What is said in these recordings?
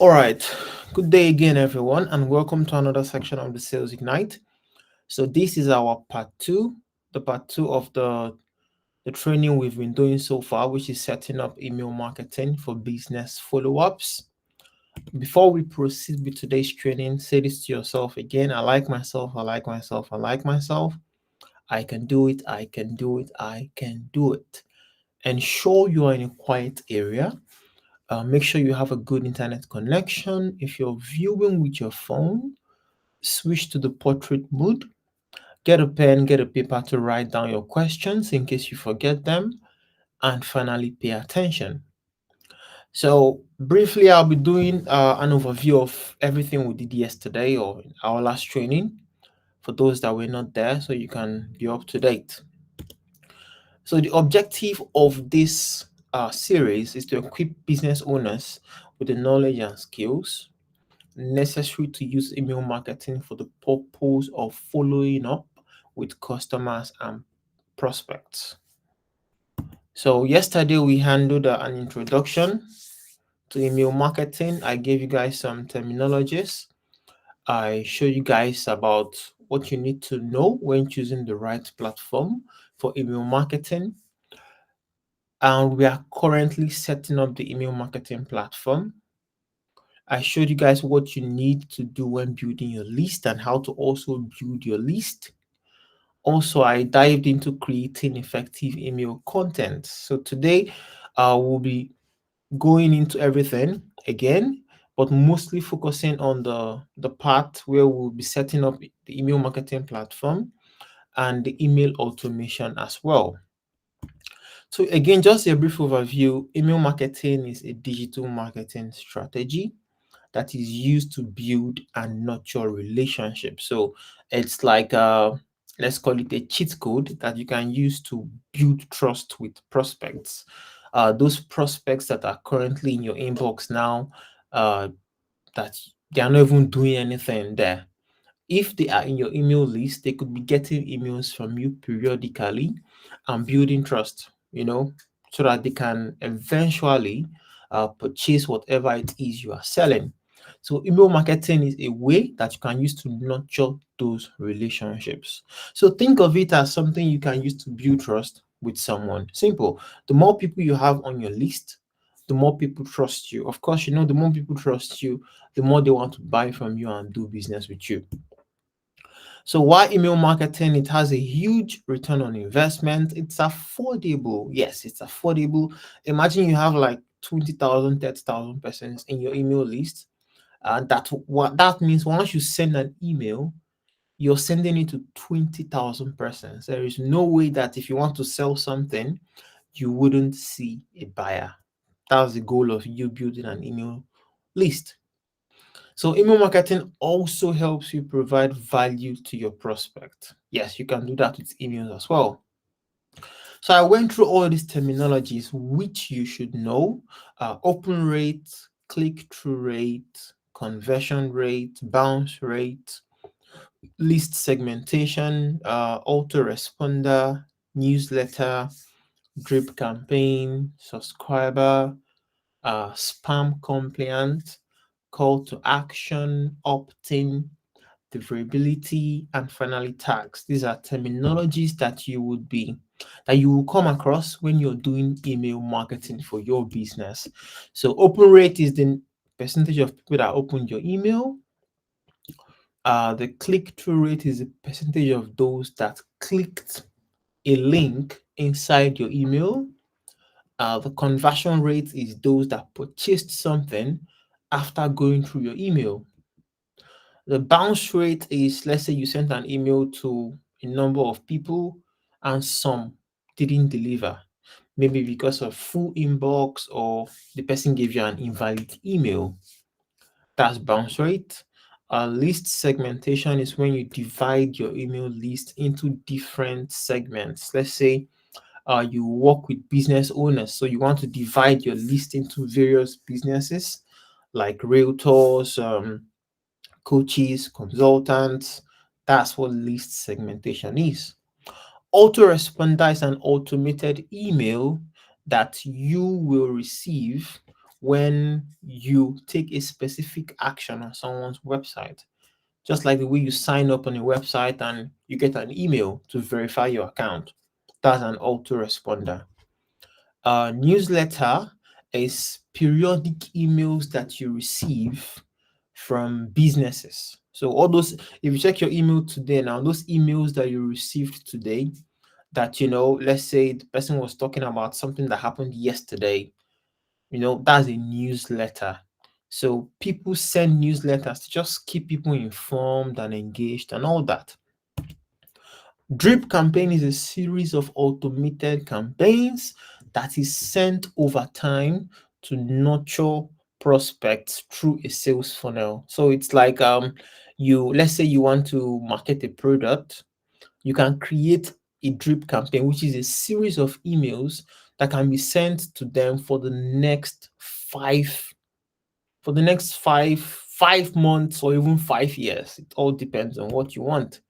All right. Good day again, everyone, and welcome to another section of the Sales Ignite. So this is our part two, the part two of the training we've been doing so far, which is setting up email marketing for business follow-ups. Before we proceed with today's training, say this to yourself again. I like myself. I like myself. I like myself. I can do it. I can do it. I can do it. Ensure you are in a quiet area. Make sure you have a good internet connection. If you're viewing with your phone, switch to the portrait mode. Get a pen, get a paper to write down your questions in case you forget them. And finally, pay attention. So, briefly, I'll be doing an overview of everything we did yesterday or in our last training for those that were not there so you can be up to date. So, the objective of this series is to equip business owners with the knowledge and skills necessary to use email marketing for the purpose of following up with customers and prospects. So, yesterday we handled an introduction to email marketing. I gave you guys some terminologies. I showed you guys about what you need to know when choosing the right platform for email marketing. And we are currently setting up the email marketing platform. I showed you guys what you need to do when building your list and how to also build your list. Also, I dived into creating effective email content. So today, we'll be going into everything again, but mostly focusing on the part where we'll be setting up the email marketing platform and the email automation as well. So again, just a brief overview, email marketing is a digital marketing strategy that is used to build and nurture relationships. So it's like let's call it a cheat code that you can use to build trust with prospects. Those prospects that are currently in your inbox now, that they are not even doing anything there. If they are in your email list, they could be getting emails from you periodically and building trust, so that they can eventually purchase whatever it is you are selling. So, email marketing is a way that you can use to nurture those relationships. So, think of it as something you can use to build trust with someone. Simple. The more people you have on your list, the more people trust you. Of course, the more people trust you, the more they want to buy from you and do business with you. So why email marketing? It has a huge return on investment. It's affordable. Yes, it's affordable. Imagine you have like 20,000, 30,000 persons in your email list. What that means, once you send an email, you're sending it to 20,000 persons. There is no way that if you want to sell something, you wouldn't see a buyer. That's the goal of you building an email list. So email marketing also helps you provide value to your prospect. Yes, you can do that with emails as well. So I went through all these terminologies which you should know: open rate, click-through rate, conversion rate, bounce rate, list segmentation, autoresponder, newsletter, drip campaign, subscriber, spam compliant, call to action, opt-in, deliverability, and finally tags. These are terminologies that you will come across when you're doing email marketing for your business. So open rate is the percentage of people that opened your email. The click-through rate is the percentage of those that clicked a link inside your email. The conversion rate is those that purchased something after going through your email. The bounce rate is, let's say you sent an email to a number of people and some didn't deliver, maybe because of full inbox or the person gave you an invalid email. That's bounce rate. List segmentation is when you divide your email list into different segments. Let's say you work with business owners, so you want to divide your list into various businesses like realtors, coaches, consultants. That's what list segmentation is. Autoresponder is an automated email that you will receive when you take a specific action on someone's website. Just like the way you sign up on a website and you get an email to verify your account. That's an autoresponder. Newsletter is periodic emails that you receive from businesses. So all those, if you check your email today now, those emails that you received today, that let's say the person was talking about something that happened yesterday, that's a newsletter. So people send newsletters to just keep people informed and engaged and all that. Drip campaign is a series of automated campaigns that is sent over time to nurture prospects through a sales funnel. So it's like let's say you want to market a product, you can create a drip campaign, which is a series of emails that can be sent to them for the next five months or even 5 years. It all depends on what you want.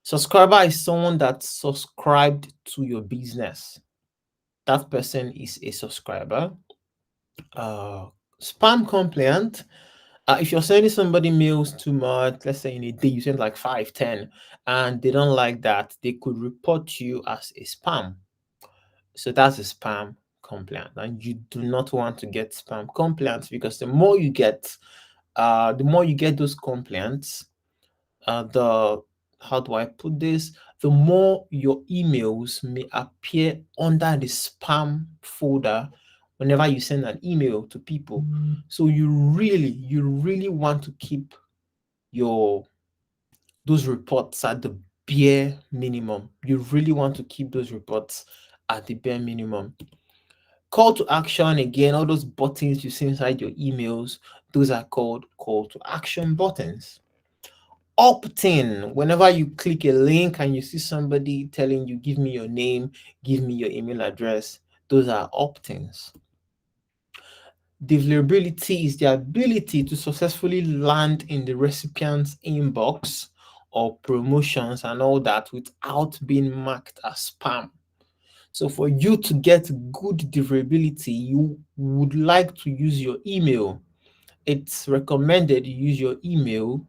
Subscriber is someone that subscribed to your business. That person is a subscriber. Spam compliant. If you're sending somebody mails too much, let's say in a day you send like 5, 10, and they don't like that, they could report you as a spam. So that's a spam compliant, and you do not want to get spam compliant, because the more you get those compliants, the how do I put this? The more your emails may appear under the spam folder whenever you send an email to people. So you really want to keep those reports at the bare minimum. You really want to keep those reports at the bare minimum. Call to action, again, all those buttons you see inside your emails, those are called call to action buttons. Opt-in, whenever you click a link and you see somebody telling you, give me your name, give me your email address, those are opt-ins. Deliverability is the ability to successfully land in the recipient's inbox or promotions and all that without being marked as spam. So for you to get good deliverability, you would like to use your email. It's recommended you use your email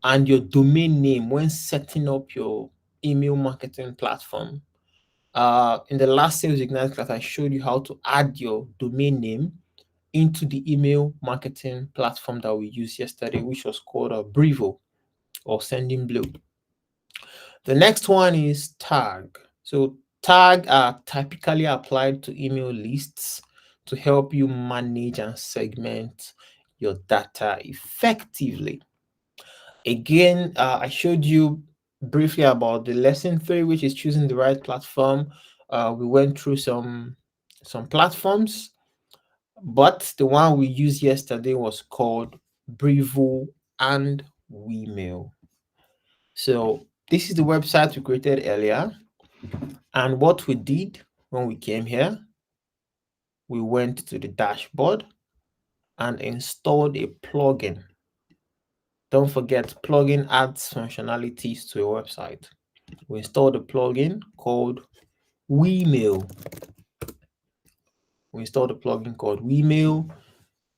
and your domain name when setting up your email marketing platform. In the last Sales Ignite class, I showed you how to add your domain name into the email marketing platform that we used yesterday, which was called Brevo or Sendinblue. The next one is tag. So tag are typically applied to email lists to help you manage and segment your data effectively. Again, I showed you briefly about the lesson 3, which is choosing the right platform. We went through some platforms, but the one we used yesterday was called Brevo and Wemail. So this is the website we created earlier, and what we did when we came here, we went to the dashboard and installed a plugin. Don't forget, plugin adds functionalities to a website. We installed a plugin called Wemail.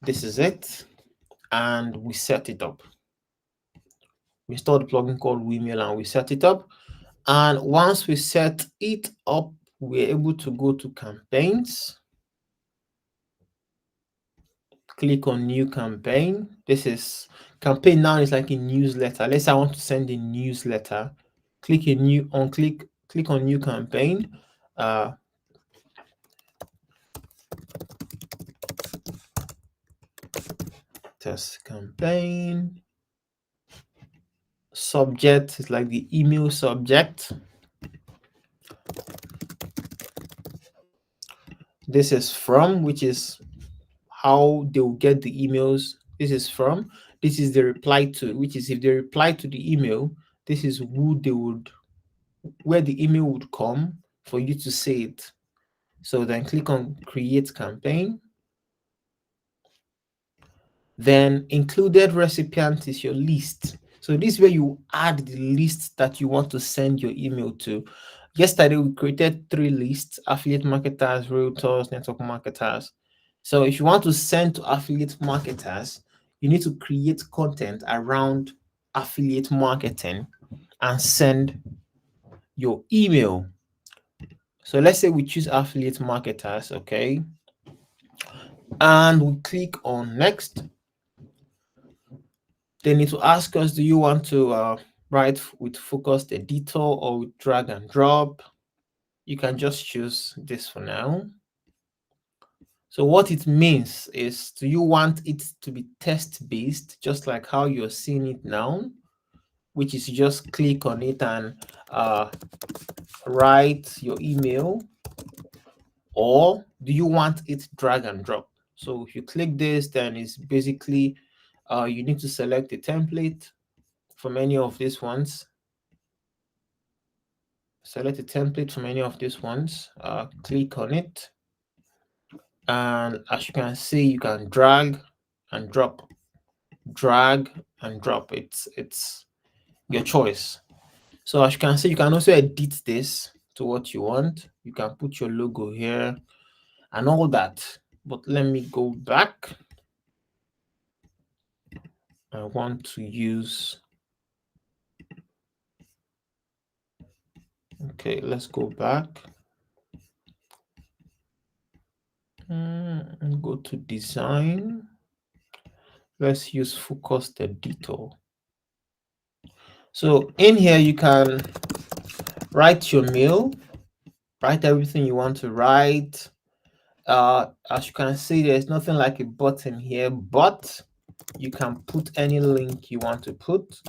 This is it, and we set it up. We installed a plugin called Wemail and we set it up. And once we set it up, we're able to go to campaigns. Click on new campaign. This is campaign now is like a newsletter. Let's say I want to send a newsletter. Click on new campaign. Test campaign. Subject is like the email subject. This is from, which is how they will get the emails. This is from. This is the reply to, which is if they reply to the email, this is where the email would come for you to see it. So then click on create campaign. Then included recipient is your list. So this is where you add the list that you want to send your email to. Yesterday we created 3 lists: affiliate marketers, realtors, network marketers. So if you want to send to affiliate marketers, you need to create content around affiliate marketing and send your email. So let's say we choose affiliate marketers, okay? And we click on next. They need to ask us, do you want to write with focused editor or with drag and drop? You can just choose this for now. So what it means is, do you want it to be text-based, just like how you're seeing it now, which is just click on it and write your email, or do you want it drag and drop? So if you click this, then it's basically you need to select a template from any of these ones. Select a template from any of these ones, click on it, and as you can see, you can drag and drop. It's your choice. So as you can see, you can also edit this to what you want. You can put your logo here and all that. But let me go back. I want to use, okay, let's go back and go to design. Let's use focused editor. So in here, you can write your mail, write everything you want to write. As you can see, there's nothing like a button here, but you can put any link you want to put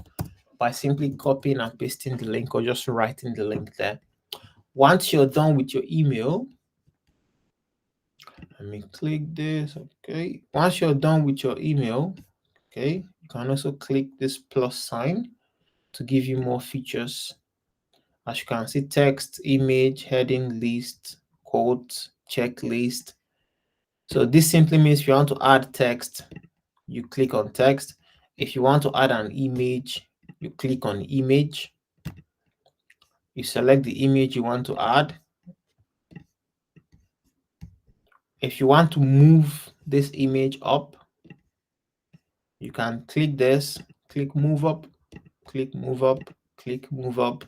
by simply copying and pasting the link or just writing the link there. Once you're done with your email, let me click this. Okay. Once you're done with your email, okay, you can also click this plus sign to give you more features. As you can see, text, image, heading, list, quote, checklist. So this simply means if you want to add text, you click on text. If you want to add an image, you click on image. You select the image you want to add. If you want to move this image up, you can click this, click move up, click move up, click move up,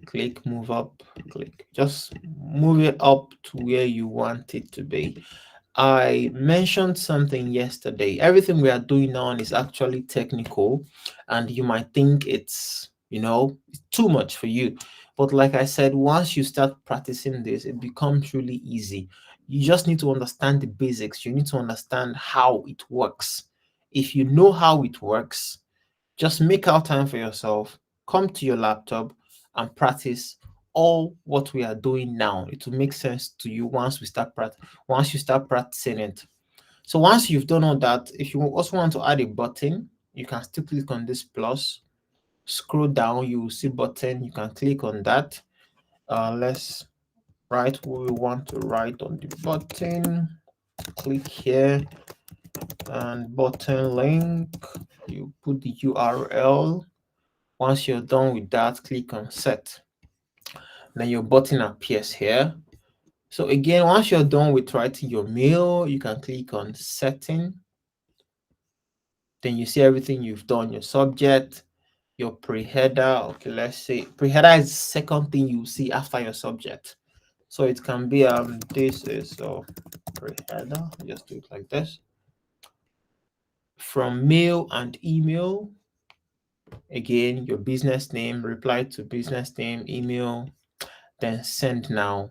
click move up, click. Just move it up to where you want it to be. I mentioned something yesterday. Everything we are doing now is actually technical, and you might think it's, it's too much for you. But like I said, once you start practicing this, it becomes really easy. You just need to understand the basics. You need to understand how it works. If you know how it works, just make out time for yourself, come to your laptop and practice all what we are doing now. It will make sense to you once you start practicing it. So once you've done all that, if you also want to add a button, you can still click on this plus. Scroll down, you will see button. You can click on that. Let's write what we want to write on the button. Click here and button link. You put the URL. Once you're done with that, click on set. Then your button appears here. So again, once you're done with writing your mail, you can click on setting. Then you see everything you've done, your subject, your pre-header. Okay, let's say pre-header is the second thing you see after your subject. So it can be this is pre-header. Just do it like this. From mail and email, again, your business name, reply to business name, email, then send now.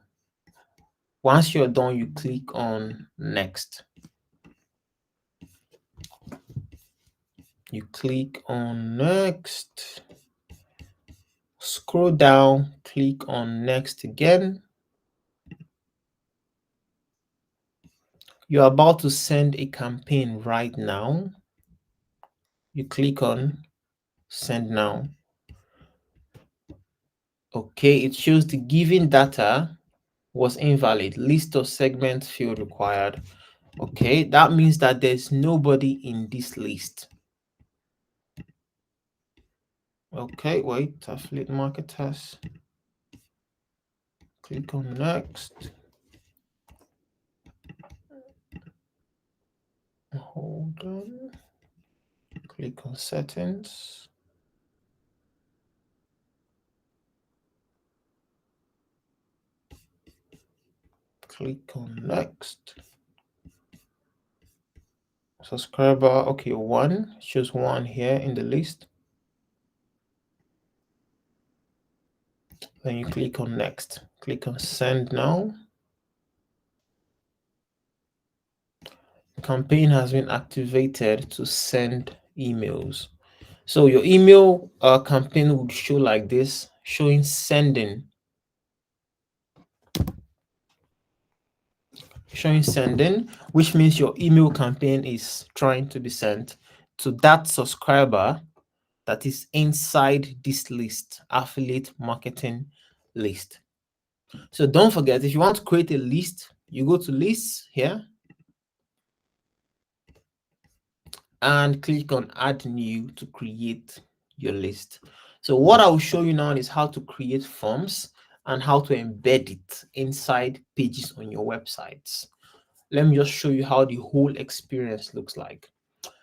Once you're done, you click on next. You click on next. Scroll down, click on next again. You're about to send a campaign right now. You click on send now. Okay, it shows the given data was invalid. List of segments field required. Okay, that means that there's nobody in this list. Okay, wait, affiliate marketers. Click on next. Hold on. Click on settings. Click on next. Subscriber, okay, one, choose one here in the list. Then you click on next. Click on send now. Campaign has been activated to send emails. So your email campaign would show like this, showing sending. Showing sending, which means your email campaign is trying to be sent to that subscriber that is inside this list, affiliate marketing list. So don't forget, if you want to create a list, you go to lists here and click on add new to create your list. So what I will show you now is how to create forms and how to embed it inside pages on your websites. Let me just show you how the whole experience looks like.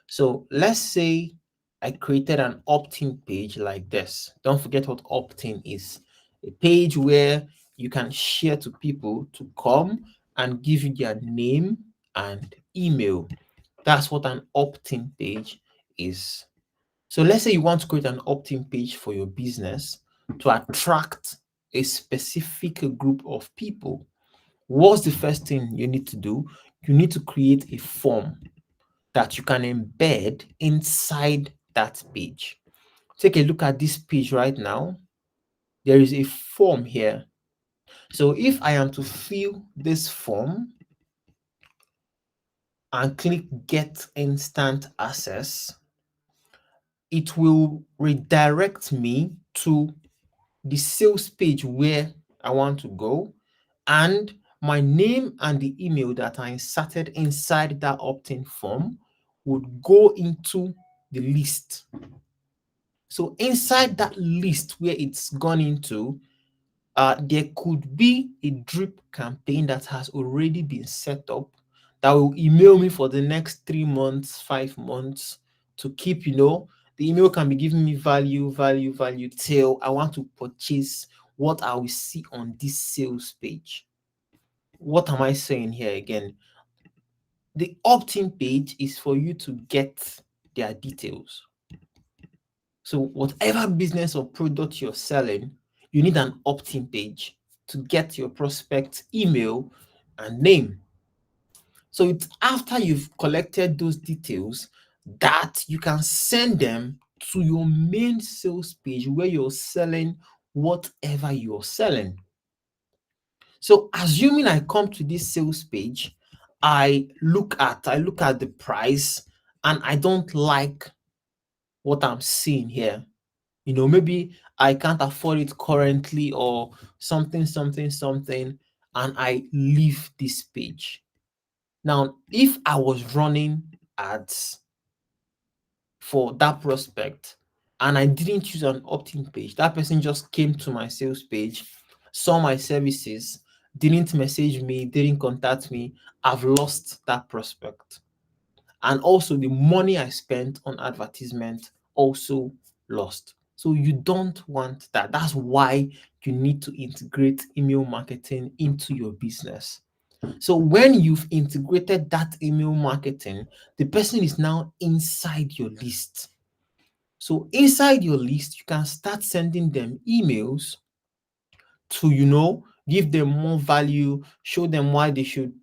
So let's say I created an opt-in page like this. Don't forget what opt-in is. A page where you can share to people to come and give you their name and email. That's what an opt-in page is. So let's say you want to create an opt-in page for your business to attract a specific group of people. What's the first thing you need to do? You need to create a form that you can embed inside that page. Take a look at this page right now. There is a form here. So if I am to fill this form and click get instant access, it will redirect me to the sales page where I want to go, and my name and the email that I inserted inside that opt-in form would go into the list. So inside that list where it's gone into, there could be a drip campaign that has already been set up that will email me for the next 3 months, 5 months to keep, the email can be giving me value till I want to purchase what I will see on this sales page. What am I saying here again? The opt-in page is for you to get their details. So whatever business or product you're selling, you need an opt-in page to get your prospect email and name. So it's after you've collected those details that you can send them to your main sales page where you're selling whatever you're selling. So assuming I come to this sales page, I look at the price and I don't like what I'm seeing here. Maybe I can't afford it currently or something, and I leave this page. Now, if I was running ads for that prospect and I didn't use an opt-in page, that person just came to my sales page, saw my services, didn't message me, didn't contact me, I've lost that prospect. And also the money I spent on advertisement also lost. So you don't want that. That's why you need to integrate email marketing into your business. So when you've integrated that email marketing, the person is now inside your list. So inside your list, you can start sending them emails to, give them more value, show them why they should,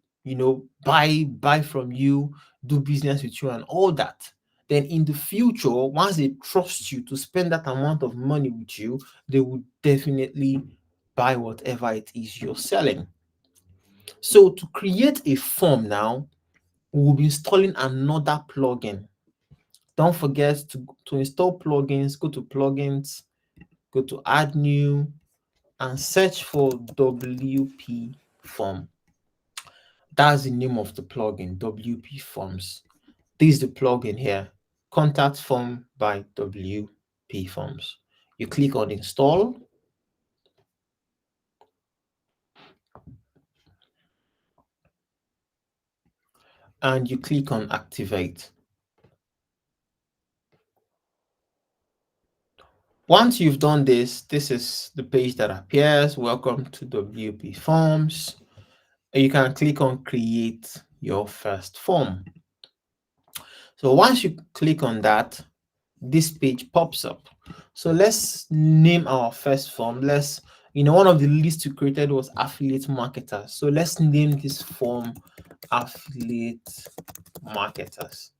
buy from you, do business with you and all that. Then in the future, once they trust you to spend that amount of money with you, they will definitely buy whatever it is you're selling. So to create a form now, we'll be installing another plugin. Don't forget to install plugins. Go to plugins, go to add new, and search for WP form. That's the name of the plugin, WP Forms. This is the plugin here, Contact Form by WP Forms. You click on install. and you click on activate. Once you've done this, this is the page that appears. Welcome to WP Forms. You can click on create your first form. So once you click on that, this page pops up. So let's name our first form. One of the lists we created was affiliate marketers. So let's name this form affiliate marketers.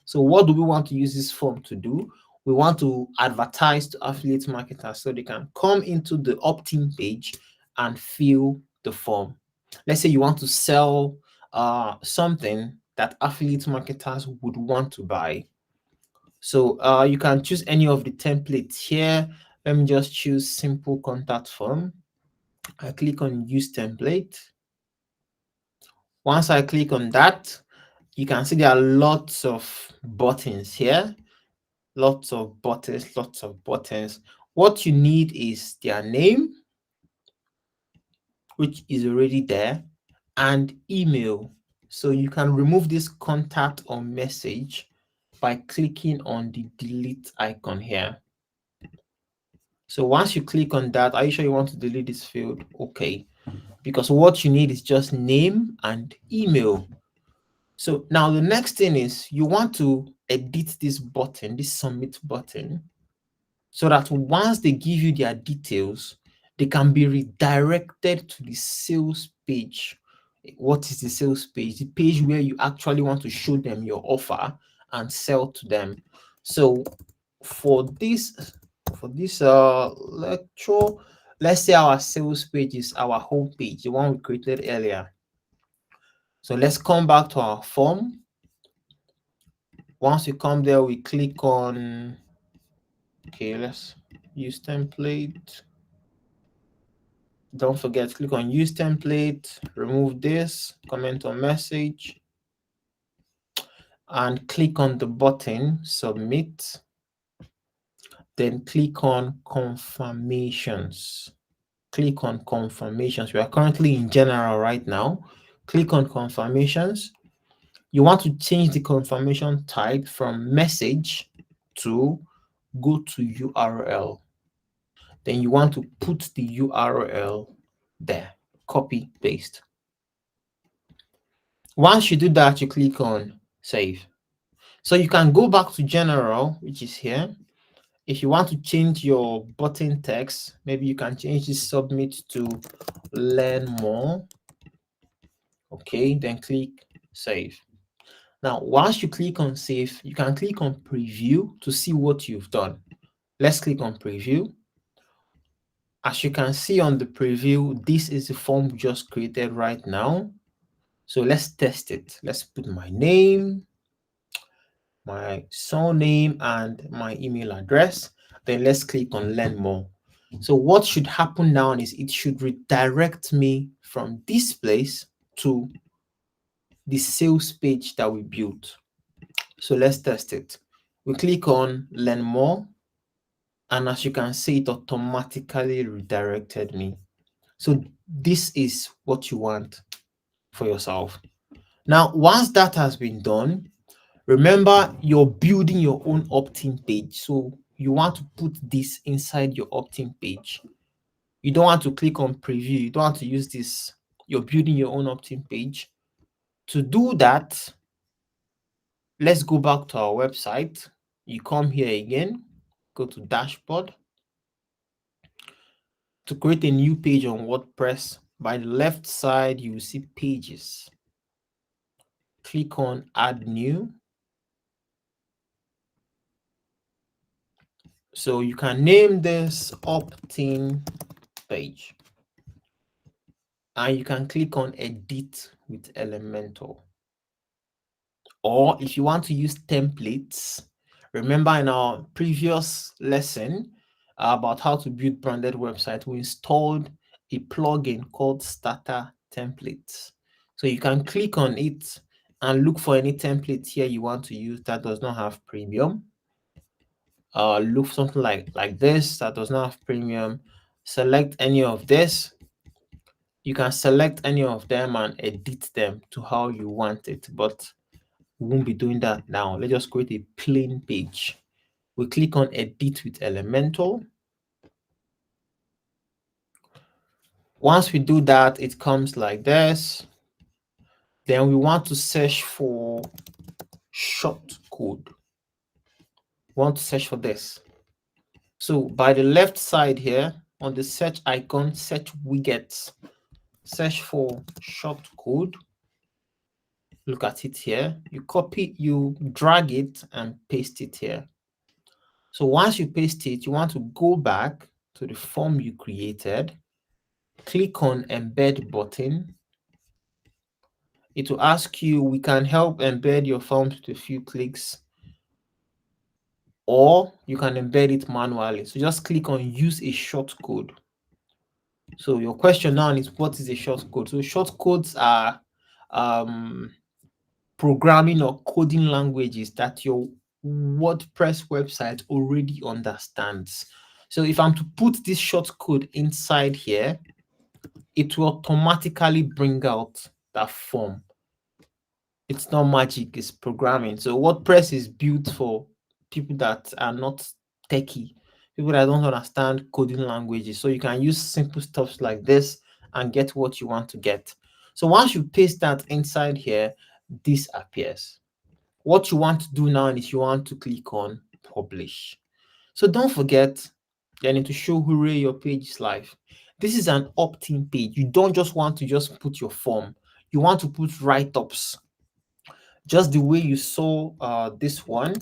So what do we want to use this form to do? We want to advertise to affiliate marketers so they can come into the opt-in page and fill the form. Let's say you want to sell something that affiliate marketers would want to buy. So you can choose any of the templates here. Let me just choose simple contact form. I click on use template. Once I click on that, you can see there are lots of buttons here. Lots of buttons, lots of buttons. What you need is their name, which is already there, and email. So you can remove this contact or message by clicking on the delete icon here. So once you click on that, are you sure you want to delete this field? Okay, because what you need is just name and email. So now the next thing is you want to edit this button, this submit button, so that once they give you their details, they can be redirected to the sales page. What is the sales page? The page where you actually want to show them your offer and sell to them. So for this lecture, let's say our sales page is our home page, the one we created earlier. So let's come back to our form. Once we come there, we click on, okay, let's use template. Don't forget, click on use template, remove this, comment on message, and click on the button submit. Then click on confirmations. Click on confirmations. We are currently in general right now. Click on confirmations. You want to change the confirmation type from message to go to URL. Then you want to put the URL there. Copy, paste. Once you do that, you click on save. So you can go back to general, which is here. If you want to change your button text, maybe you can change this submit to learn more. Okay, then click save. Now, once you click on save, you can click on preview to see what you've done. Let's click on preview. As you can see on the preview, this is the form we just created right now. So let's test it. Let's put my name, my surname, and my email address. Then let's click on learn more. So what should happen now is it should redirect me from this place to the sales page that we built. So let's test it. We click on learn more, and as you can see, it automatically redirected me. So this is what you want for yourself. Now, once that has been done, remember you're building your own opt-in page. So you want to put this inside your opt-in page. You don't want to click on preview. You don't want to use this. You're building your own opt-in page. To do that, let's go back to our website. You come here again, go to dashboard. To create a new page on WordPress, by the left side, you will see pages. Click on add new. So you can name this opt-in page. And you can click on edit with Elementor. Or if you want to use templates, remember in our previous lesson about how to build branded website, we installed a plugin called Starter Templates. So you can click on it and look for any template here you want to use that does not have premium. Look for something like this that does not have premium. Select any of this. You can select any of them and edit them to how you want it. But We won't be doing that now. Let's just create a plain page. We click on Edit with Elementor. Once we do that, it comes like this. Then we want to search for short code. We want to search for this. So by the left side here, on the search icon, search widgets, search for short code. Look at it here. You copy, you drag it and paste it here. So once you paste it, you want to go back to the form you created, click on Embed button. It will ask you, we can help embed your forms with a few clicks, or you can embed it manually. So just click on Use a short code. So your question now is, what is a short code? So short codes are programming or coding languages that your WordPress website already understands. So if I'm to put this short code inside here, it will automatically bring out that form. It's not magic, it's programming. So WordPress is built for people that are not techie, people that don't understand coding languages. So you can use simple stuff like this and get what you want to get. So once you paste that inside here, this appears. What you want to do now is you want to click on publish. So don't forget, you need to show hooray your page is live. This is an opt-in page. You don't just want to just put your form. You want to put write-ups. Just the way you saw this one.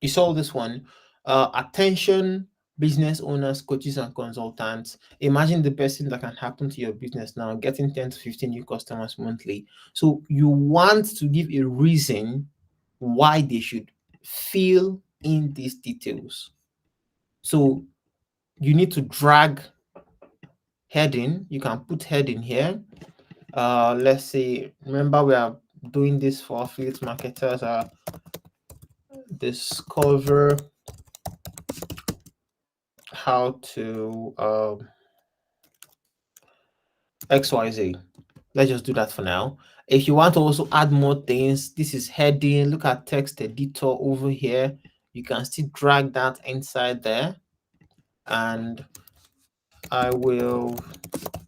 You saw this one. Attention business owners, coaches, and consultants. Imagine the best thing that can happen to your business now, getting 10 to 15 new customers monthly. So you want to give a reason why they should fill in these details. So you need to drag heading. You can put heading here. Let's say, remember we are doing this for affiliate marketers. Discover how to XYZ. Let's just do that for now. If you want to also add more things, this is heading. Look at text editor over here. You can still drag that inside there, and I will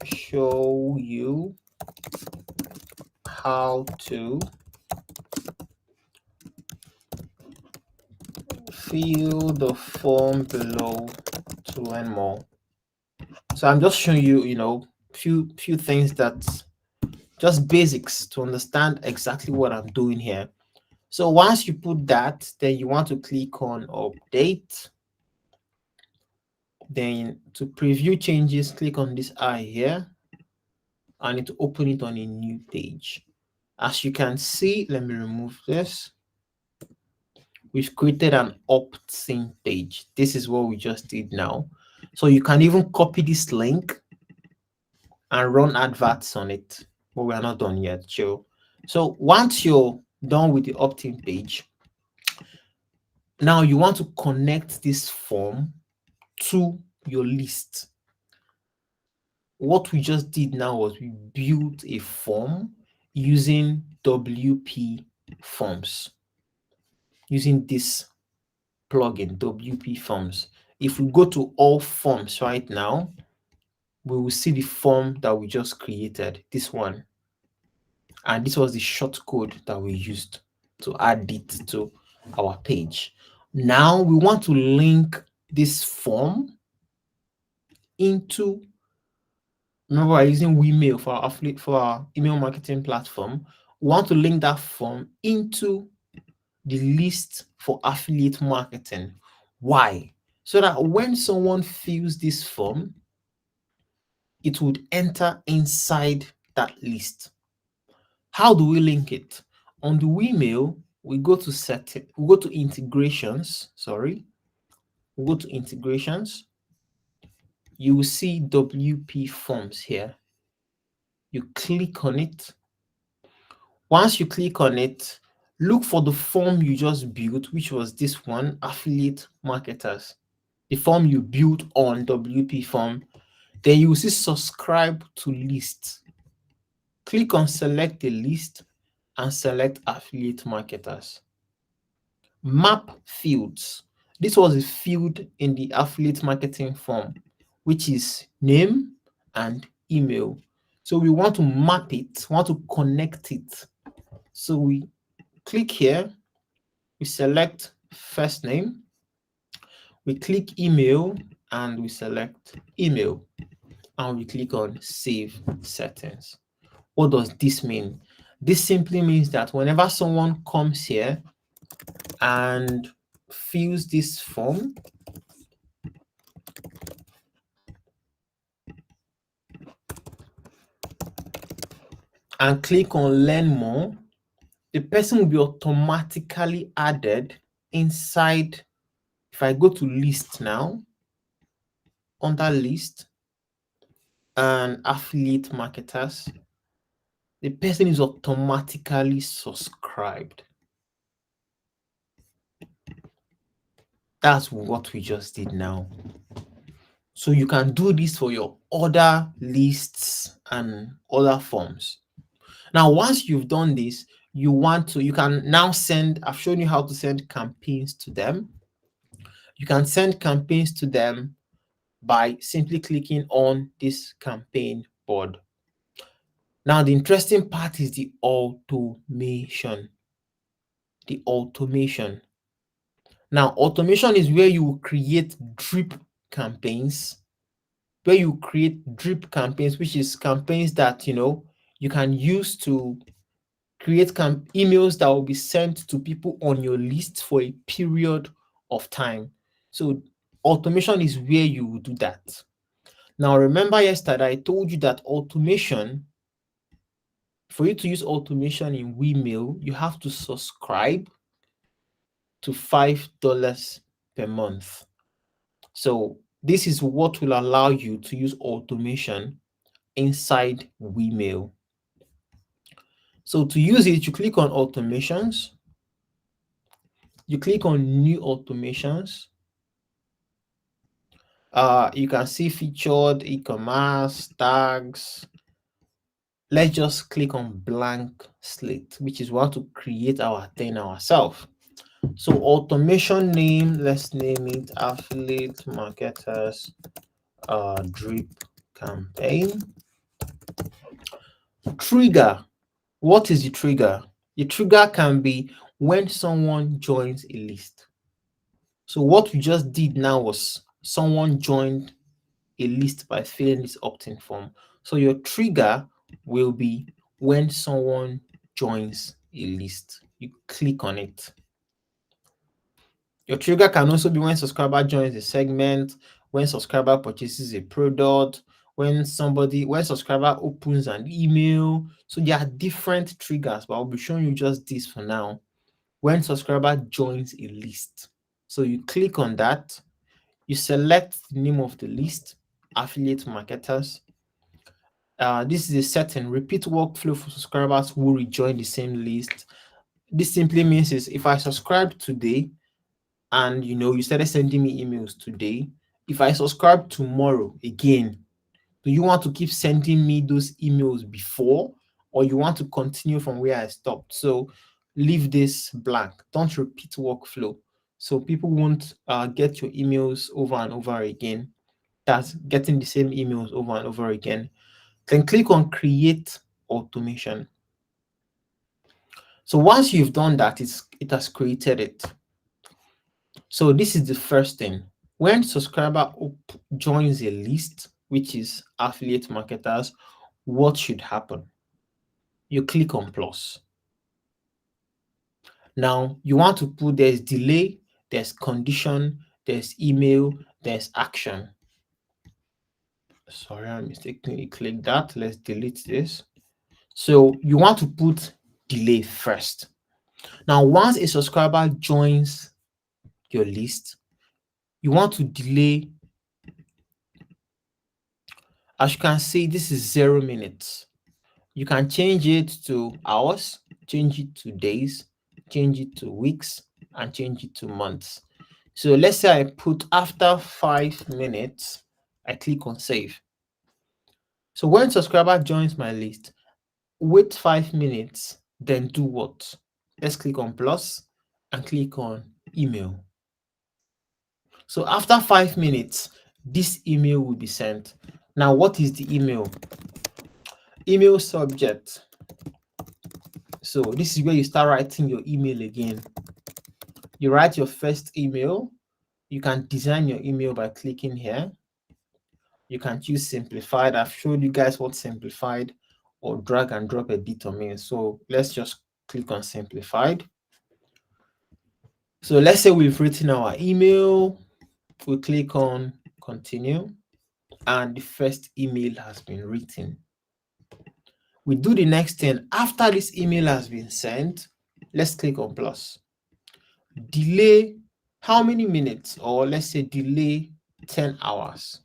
show you how to fill the form below to learn more. So I'm just showing you, few things that just basics to understand exactly what I'm doing here. So once you put that, then you want to click on update. Then to preview changes, click on this eye here and it will open it on a new page. As you can see, let me remove this. We've created an opt-in page. This is what we just did now. So you can even copy this link and run adverts on it, but we are not done yet, chill. So once you're done with the opt-in page, now you want to connect this form to your list. What we just did now was we built a form using WP Forms, using this plugin, WP Forms. If we go to all forms right now, we will see the form that we just created, this one. And this was the short code that we used to add it to our page. Now we want to link this form into, remember we're using Wemail for our affiliate, for our email marketing platform. We want to link that form into the list for affiliate marketing. Why? So that when someone fills this form, it would enter inside that list. How do we link it? On the Wemail, we go to setting, we go to integrations, we go to integrations. You will see WP Forms here. You click on it. Once you click on it, look for the form you just built, which was this one, affiliate marketers. The form you built on WP Form. Then you will see subscribe to list. Click on select the list and select affiliate marketers. Map fields. This was a field in the affiliate marketing form, which is name and email. So we want to map it, want to connect it. So we click here, we select first name, we click email and we select email, and we click on save settings. What does this mean? This simply means that whenever someone comes here and fills this form, and click on learn more, the person will be automatically added inside. If I go to list now, under list and affiliate marketers, the person is automatically subscribed. That's what we just did now. So you can do this for your other lists and other forms. Now, once you've done this, you can now send, I've shown you how to send campaigns to them. You can send campaigns to them by simply clicking on this campaign board. Now, the interesting part is the automation. The automation. Now, automation is where you create drip campaigns, which is campaigns that you can use to create emails that will be sent to people on your list for a period of time. So automation is where you will do that. Now, remember yesterday I told you that automation, for you to use automation in Wemail, you have to subscribe to $5 per month. So this is what will allow you to use automation inside Wemail. So to use it, you click on automations, you click on new automations. You can see featured e-commerce tags. Let's just click on blank slate, which is what to create our thing ourselves. So automation name, let's name it affiliate marketers drip campaign. Trigger. What is the trigger? The trigger can be when someone joins a list. So what we just did now was someone joined a list by filling this opt-in form. So your trigger will be when someone joins a list. You click on it. Your trigger can also be when subscriber joins a segment, when subscriber purchases a product, when subscriber opens an email. So there are different triggers, but I'll be showing you just this for now. When subscriber joins a list. So you click on that, you select the name of the list, affiliate marketers. This is a setting, repeat workflow for subscribers who rejoin the same list. This simply means is if I subscribe today and you started sending me emails today, if I subscribe tomorrow again, do you want to keep sending me those emails before, or you want to continue from where I stopped? So leave this blank. Don't repeat workflow. So people won't get your emails over and over again. That's getting the same emails over and over again. Then click on create automation. So once you've done that, it has created it. So this is the first thing. When subscriber joins a list, which is affiliate marketers, what should happen? You click on plus. Now you want to put, there's delay, there's condition, there's email, there's action. Sorry, I mistakenly clicked that. Let's delete this. So you want to put delay first. Now, once a subscriber joins your list, you want to delay. As you can see, this is 0 minutes. You can change it to hours, change it to days, change it to weeks, and change it to months. So let's say I put after 5 minutes, I click on save. So when subscriber joins my list, wait 5 minutes, then do what? Let's click on plus and click on email. So after 5 minutes, this email will be sent. Now, what is the email? Email subject. So this is where you start writing your email again. You write your first email. You can design your email by clicking here. You can choose simplified. I've showed you guys what simplified or drag and drop editor means. So let's just click on simplified. So let's say we've written our email. We click on continue and the first email has been written. We do the next thing. After this email has been sent, let's click on plus. Delay how many minutes? Or let's say delay 10 hours.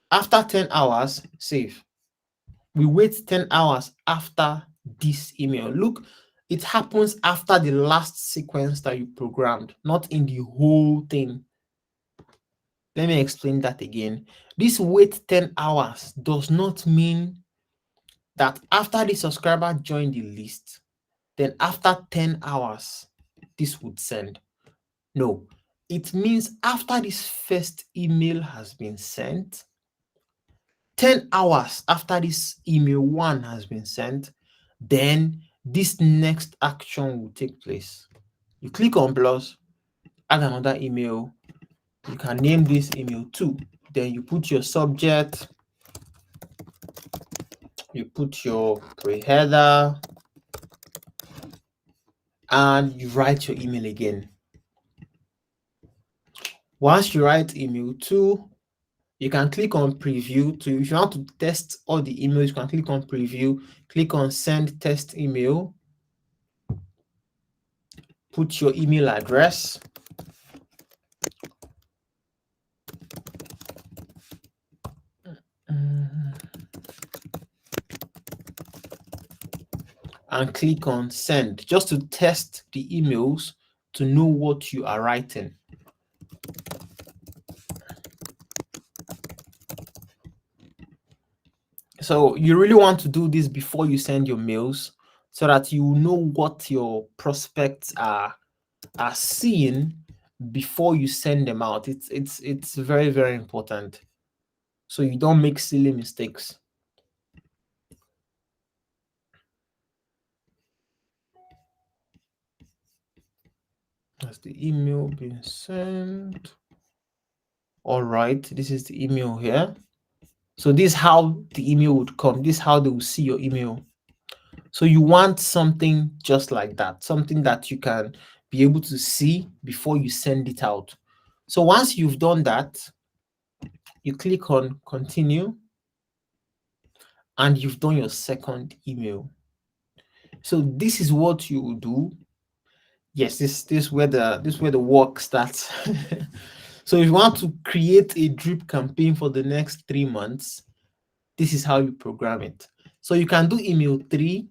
After 10 hours, save. We wait 10 hours after this email. Look, it happens after the last sequence that you programmed, not in the whole thing. Let me explain that again. This wait 10 hours does not mean that after the subscriber joined the list, then after 10 hours, this would send. No, it means after this first email has been sent, 10 hours after this email 1 has been sent, then this next action will take place. You click on plus, add another email. You can name this email 2. Then you put your subject, you put your pre-header, and you write your email again. Once you write email 2, you can click on preview. If you want to test all the emails, you can click on preview, click on send test email, put your email address, and click on send just to test the emails to know what you are writing. So you really want to do this before you send your mails so that you know what your prospects are seeing before you send them out. It's very, very important, so you don't make silly mistakes. Has the email been sent? All right, this is the email here. So this is how the email would come. This is how they will see your email. So you want something just like that, something that you can be able to see before you send it out. So once you've done that, you click on continue and you've done your second email. So this is what you will do. Yes, this is where the work starts. So if you want to create a drip campaign for the next 3 months, this is how you program it. So you can do email 3,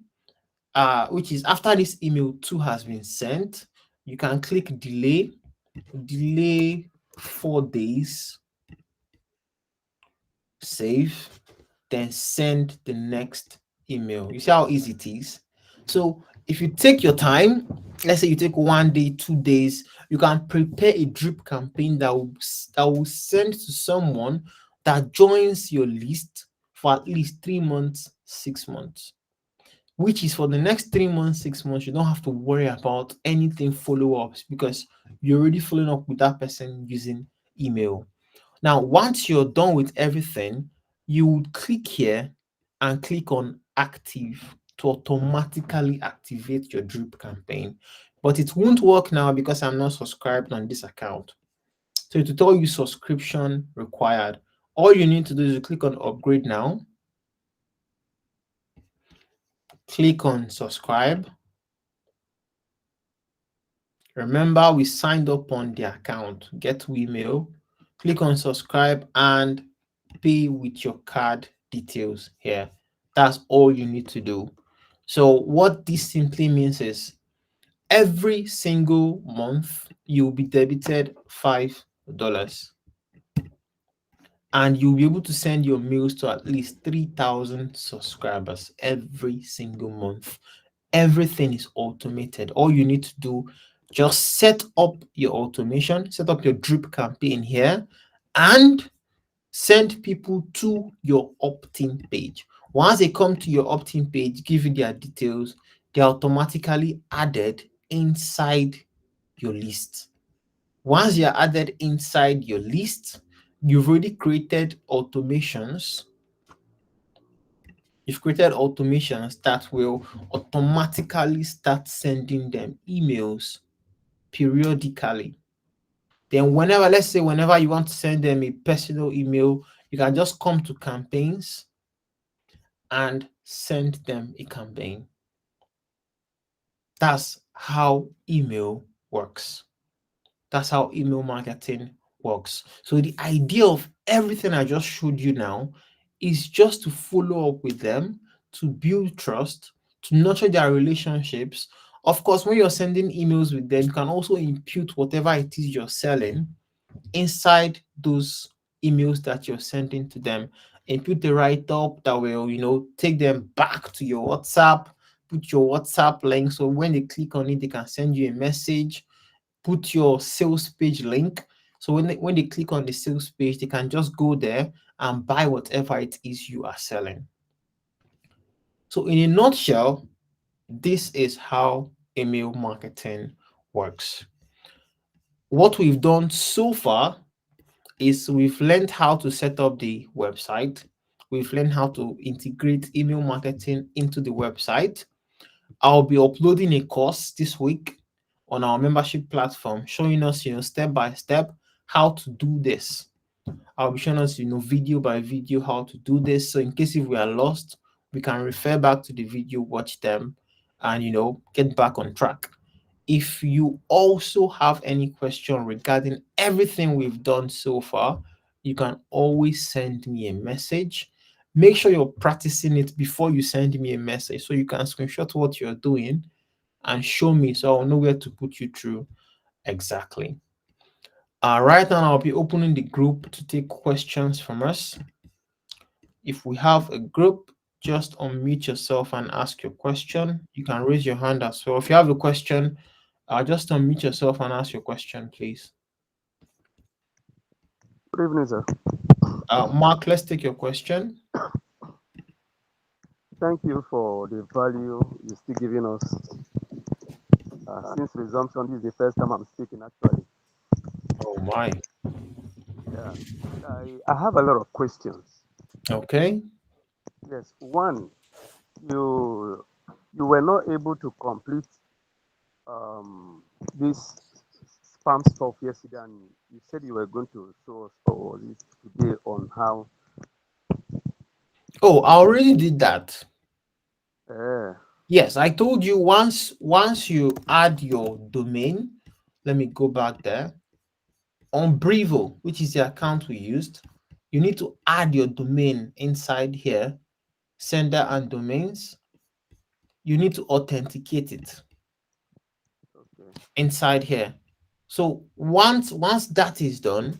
which is after this email 2 has been sent. You can click delay 4 days, save, then send the next email. You see how easy it is? So if you take your time, let's say you take 1 day, 2 days, you can prepare a drip campaign that will send to someone that joins your list for at least 3 months, 6 months, which is for the next 3 months, 6 months. You don't have to worry about anything follow-ups because you're already following up with that person using email. Now, once you're done with everything, you would click here and click on active to automatically activate your drip campaign. But it won't work now because I'm not subscribed on this account. So it will tell you subscription required. All you need to do is to click on upgrade now. Click on subscribe. Remember, we signed up on the account, get email. Click on subscribe and pay with your card details here. That's all you need to do. So what this simply means is every single month you'll be debited $5. and you'll be able to send your mails to at least 3,000 subscribers every single month. Everything is automated. All you need to do, just set up your automation, set up your drip campaign here, and send people to your opt-in page. Once they come to your opt-in page, give you their details, they're automatically added inside your list. Once you're added inside your list, you've already created automations. You've created automations that will automatically start sending them emails periodically. Then whenever, let's say whenever you want to send them a personal email, you can just come to campaigns and send them a campaign. That's how email works. That's how email marketing works. So the idea of everything I just showed you now is just to follow up with them, to build trust, to nurture their relationships. Of course, when you're sending emails with them, you can also impute whatever it is you're selling inside those emails that you're sending to them. Input the write-up that will, take them back to your WhatsApp. Put your WhatsApp link so when they click on it, they can send you a message. Put your sales page link. So when they click on the sales page, they can just go there and buy whatever it is you are selling. So in a nutshell, this is how email marketing works. What we've done so far is we've learned how to set up the website. We've learned how to integrate email marketing into the website. I'll be uploading a course this week on our membership platform showing us, step by step how to do this. I'll be showing us, video by video how to do this. So in case if we are lost, we can refer back to the video, watch them, and, get back on track. If you also have any question regarding everything we've done so far, you can always send me a message. Make sure you're practicing it before you send me a message so you can screenshot what you're doing and show me so I'll know where to put you through exactly. Right now, I'll be opening the group to take questions from us. If we have a group, just unmute yourself and ask your question. You can raise your hand as well. If you have a question, just unmute yourself and ask your question, please. Good evening, sir. Mark, let's take your question. Thank you for the value you're still giving us. Since resumption, this is the first time I'm speaking, actually. Oh my. Yeah, I have a lot of questions. Okay. Yes, one, you you were not able to complete this spam stuff yesterday, and you said you were going to show us or this today on how. Oh, I already did that. Uh, Yes, I told you once you add your domain, let me go back there. On Brivo, which is the account we used, you need to add your domain inside here, sender and domains. You need to authenticate it okay, inside here. So once that is done,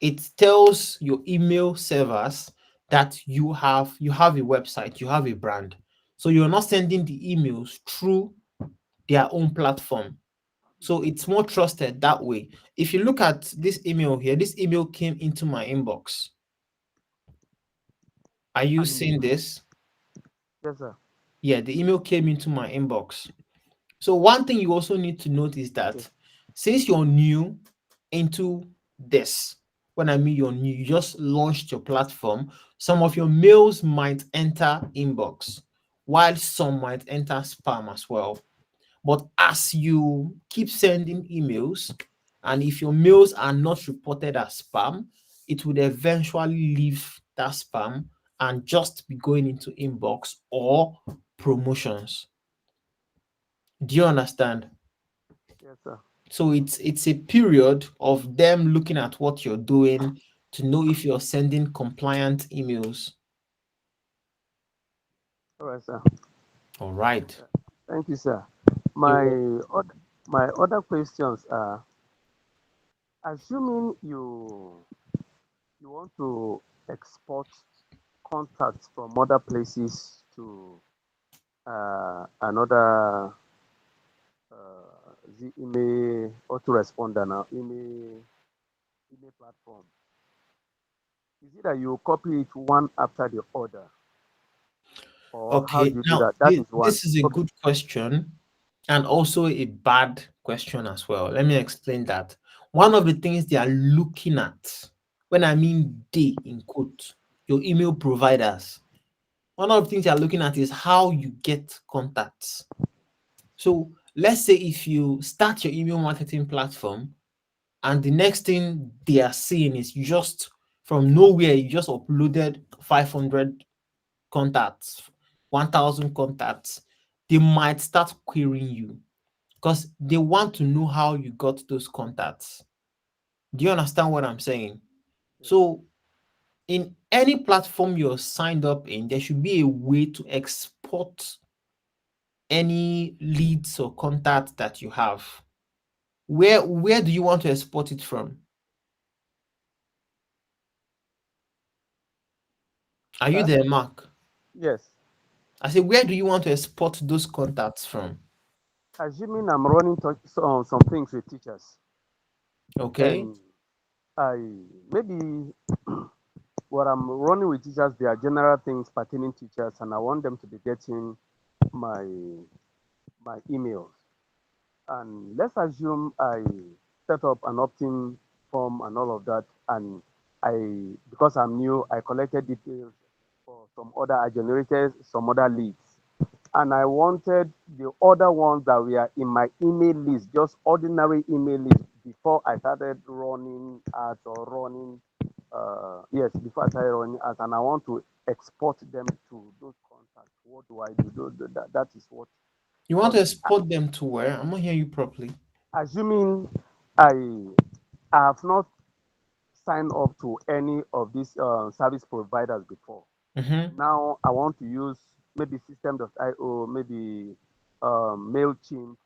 it tells your email servers that you have a website, you have a brand. So you're not sending the emails through their own platform. So it's more trusted that way. If you look at this email here, this email came into my inbox. Are you and seeing this? yes, sir. Yeah, the email came into my inbox. So one thing you also need to note is Okay, that since you're new into this, when I mean you're new, you just launched your platform, some of your mails might enter inbox, while some might enter spam as well. But as you keep sending emails, and if your mails are not reported as spam, it would eventually leave that spam and just be going into inbox or promotions. Do you understand? yes, sir. So it's a period of them looking at what you're doing to know if you're sending compliant emails. All right, sir. All right. Thank you, sir. You My other questions are: assuming you want to export contacts from other places to another the email autoresponder now email platform. Is it that you copy it one after the other, or how Okay, do you do now that? That is one. this is a Okay. good question and also a bad question as well. Let me explain that. One of the things they are looking at, when I mean they in quote, your email providers, one of the things they are looking at is how you get contacts. So let's say if you start your email marketing platform and the next thing they are seeing is you just from nowhere, you just uploaded 500 contacts, 1,000 contacts, they might start querying you because they want to know how you got those contacts. Do you understand what I'm saying? Yes. So, in any platform you're signed up in, there should be a way to export any leads or contacts that you have. Where do you want to export it from? Are you Sir? there, Mark? Yes. I say, where do you want to export those contacts from? Assuming I'm running some things with teachers, Okay. and I maybe what I'm running with teachers, they are general things pertaining teachers, and I want them to be getting my my emails. And let's assume I set up an opt-in form and all of that, and because I'm new, I collected details for some other, I generated some other leads, and I wanted the other ones that were in my email list, just ordinary email list, before I started running ads or running, yes, before I started running ads, and I want to export them to those contacts. What do I do? That is what, You want because to export them to where? I'm not hearing you properly. assuming I have not signed up to any of these service providers before. Mm-hmm. Now I want to use maybe System.io, maybe MailChimp,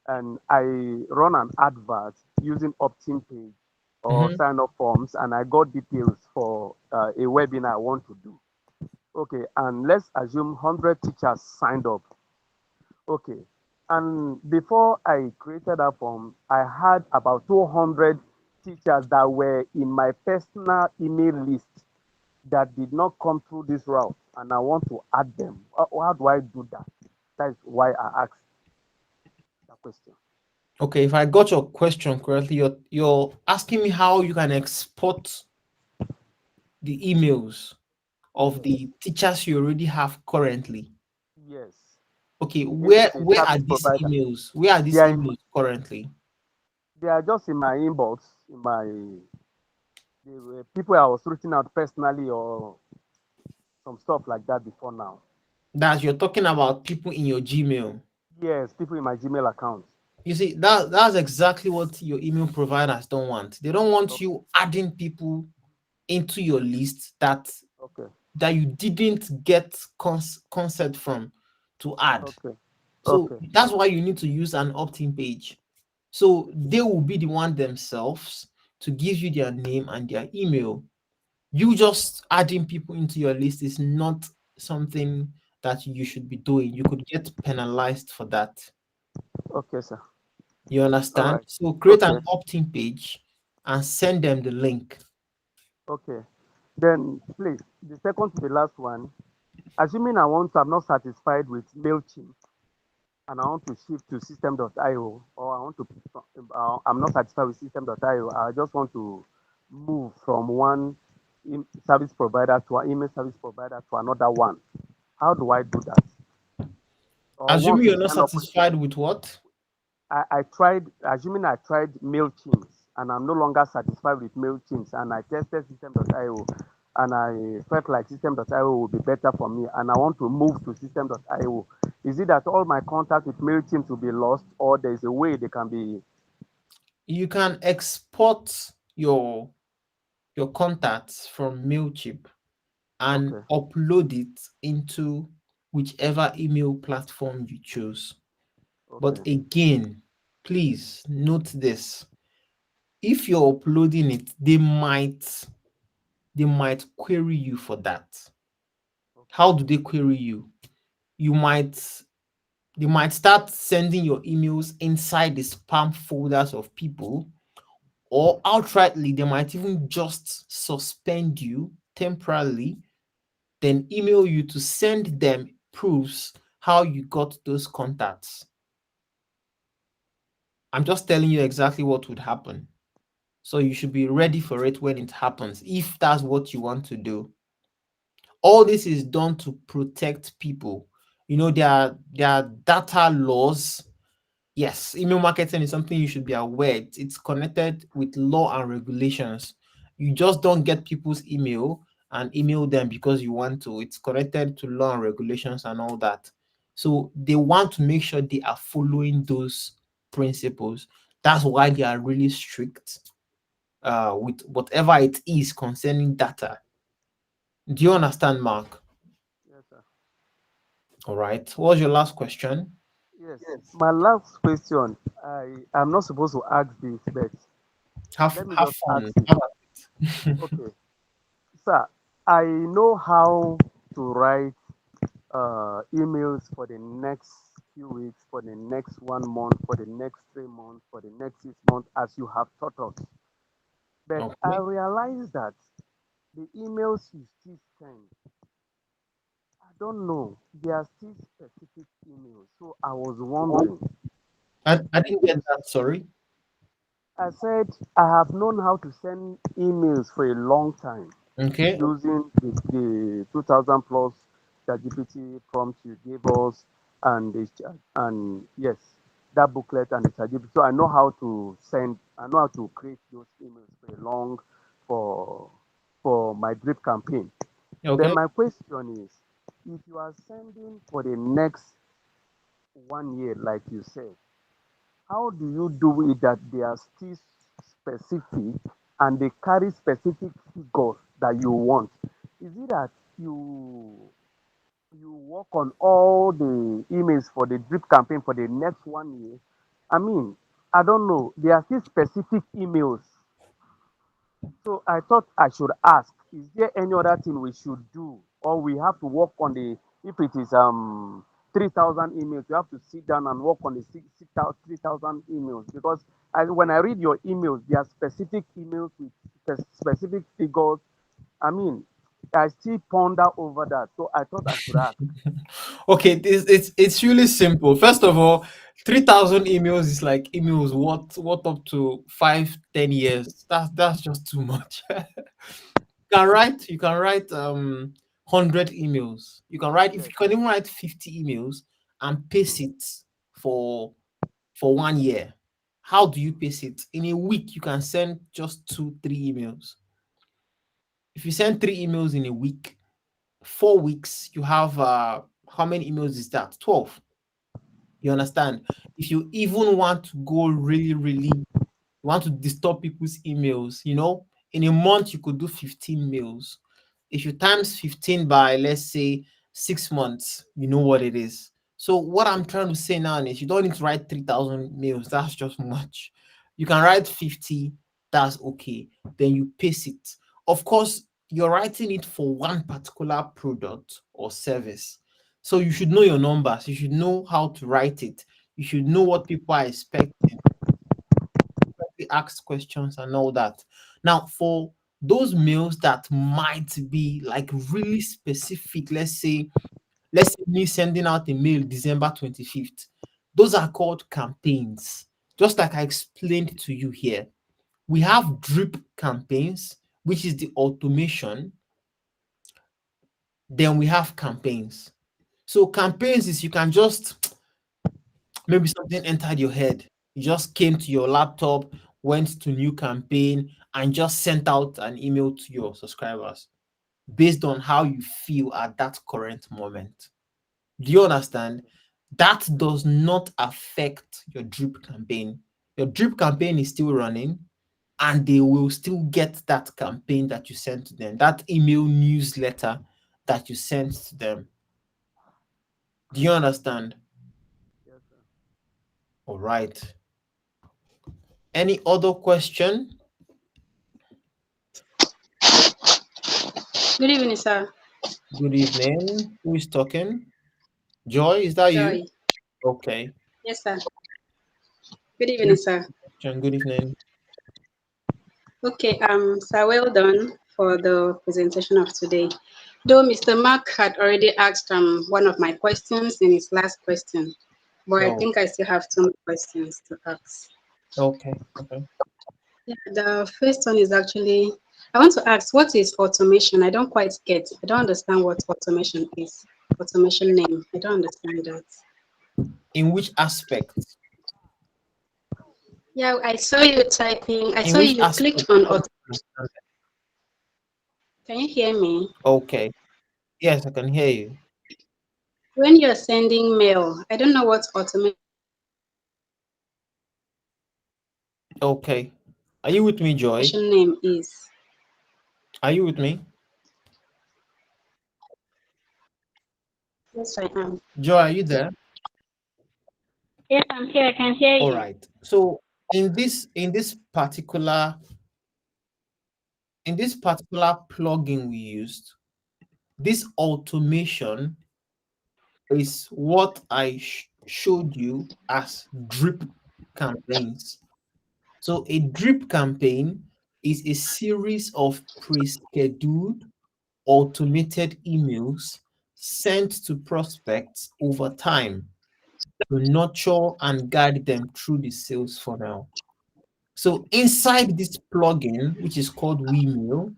and I run an advert using opt-in page or Mm-hmm. sign up forms, and I got details for a webinar I want to do. Okay, and let's assume 100 teachers signed up. Okay. And before I created that form, I had about 200 teachers that were in my personal email list that did not come through this route, and I want to add them. How do I do that? That is why I asked that question. Okay, if I got your question correctly, you're asking me how you can export the emails of Yes. the teachers you already have currently. Yes. Okay, If where it's a where are service these provider, emails? Where are they these are in, emails currently? they are just in my inbox, in my they were people I was reaching out personally or some stuff like that before now. That you're talking about people in your Gmail. Yes, people in my Gmail account. You see, that's exactly what your email providers don't want. They don't want Okay. you adding people into your list Okay. that you didn't get consent from to add. Okay. So Okay. that's why you need to use an opt-in page. So they will be the one themselves to give you their name and their email. You just adding people into your list is not something that you should be doing. You could get penalized for that. Okay, sir. You All understand? right. So create Okay. an opt-in page and send them the link. Okay. Then please, the second to the last one, assuming I'm not satisfied with MailChimp and I want to shift to System.io, or I'm not satisfied with System.io, I just want to move from one service provider to an email service provider to another one. How do I do that? Or once Assuming we you're not sign up with satisfied with what? I tried, assuming I tried MailChimp and I'm no longer satisfied with MailChimp, and I tested System.io and I felt like System.io would be better for me and I want to move to System.io. Is it that all my contact with MailChimp will be lost, or there's a way they can be? You can export your contacts from Mailchimp and Okay, upload it into whichever email platform you choose. But okay, again, please note this. If you're uploading it, they might they might query you for that. Okay. How do they query you? You might They might start sending your emails inside the spam folders of people, or outrightly, they might even just suspend you temporarily, then email you to send them proofs how you got those contacts. I'm just telling you exactly what would happen. So you should be ready for it when it happens, if that's what you want to do. All this is done to protect people. There are data laws. Yes, email marketing is something you should be aware. It's connected with law and regulations. You just don't get people's email and email them because you want to. It's connected to law and regulations and all that. So they want to make sure they are following those principles. That's why they are really strict with whatever it is concerning data. Do you understand, Mark? Yes, sir. All right. What was your last question? Yes. My last question, I am not supposed to ask this, but Have let me have just fun. ask it. Have at it. Okay. Sir, I know how to write emails for the next few weeks, for the next 1 month, for the next 3 months, for the next 6 months, as you have taught us. But I Okay. realize that the emails you still send, I don't know, they are still specific emails. So I was wondering, I didn't get that. Sorry. I said I have known how to send emails for a long time Okay. using the 2000 plus ChatGPT prompt you gave us, and and yes, that booklet and the ChatGPT. So I know how to send. I know how to create those emails for a long for my drip campaign. Then Okay. my question is, if you are sending for the next 1 year, like you said, how do you do it that they are still specific and they carry specific figures that you want? Is it that you work on all the emails for the drip campaign for the next 1 year? I mean, I don't know. There are still specific emails. So I thought I should ask, is there any other thing we should do? Or we have to work on the, if it is 3,000 emails, you have to sit down and work on the 3,000 emails. Because when I read your emails, there are specific emails with specific figures. I mean, I still ponder over that. So I thought I should ask. Okay. It's really simple. First of all, 3,000 emails is like emails what up to 5, 10 years. That's just too much. You can write 100 emails. You can write, if Yes, you can even write 50 emails and pace mm, it for 1 year. How do you pace it? In a week, you can send just 2, 3 emails. If you send 3 emails in a week, 4 weeks, you have how many emails is that? 12. You understand? If you even want to go really, really, you want to disturb people's emails, in a month you could do 15 mails. If you times 15 by, let's say, 6 months, you know what it is. So what I'm trying to say now is you don't need to write 3,000 mails. That's just much. You can write 50. That's okay. Then you pace it. Of course, you're writing it for one particular product or service. So you should know your numbers. You should know how to write it. You should know what people are expecting, ask questions and all that. Now, for those mails that might be like really specific, let's say me sending out a mail December 25th, those are called campaigns. Just like I explained to you here, we have drip campaigns, which is the automation, then we have campaigns. So campaigns is you can just maybe something entered your head. You just came to your laptop, went to new campaign, and just sent out an email to your subscribers based on how you feel at that current moment. Do you understand? That does not affect your drip campaign. Your drip campaign is still running, and they will still get that campaign that you sent to them, that email newsletter that you sent to them. Do you understand? yes, sir. All right. Any other question? Good evening, sir. Good evening. Who is talking? Joy, is that you? Joy. Okay. Yes, sir. Good evening, sir. Good evening. Okay, sir, well done for the presentation of today. Though Mr. Mark had already asked one of my questions in his last question, but I No. think I still have two more questions to ask. Okay. Okay. Yeah, the first one is actually, I want to ask, what is automation? I don't quite get. I don't understand what automation is. Automation name. I don't understand that. In which aspect? Yeah, I saw you typing. I In saw which you clicked aspect? on auto. Can you hear me? Okay. Yes, I can hear you. When you're sending mail, I don't know what automation Okay. Are you with me, Joy? name is. Are you with me? Yes, I am. Joy, are you there? Yes, I'm here. I can hear All you. right. So in this particular plugin we used, this automation is what I showed you as drip campaigns. So a drip campaign is a series of pre-scheduled automated emails sent to prospects over time to nurture and guide them through the sales funnel. So inside this plugin, which is called Wemail,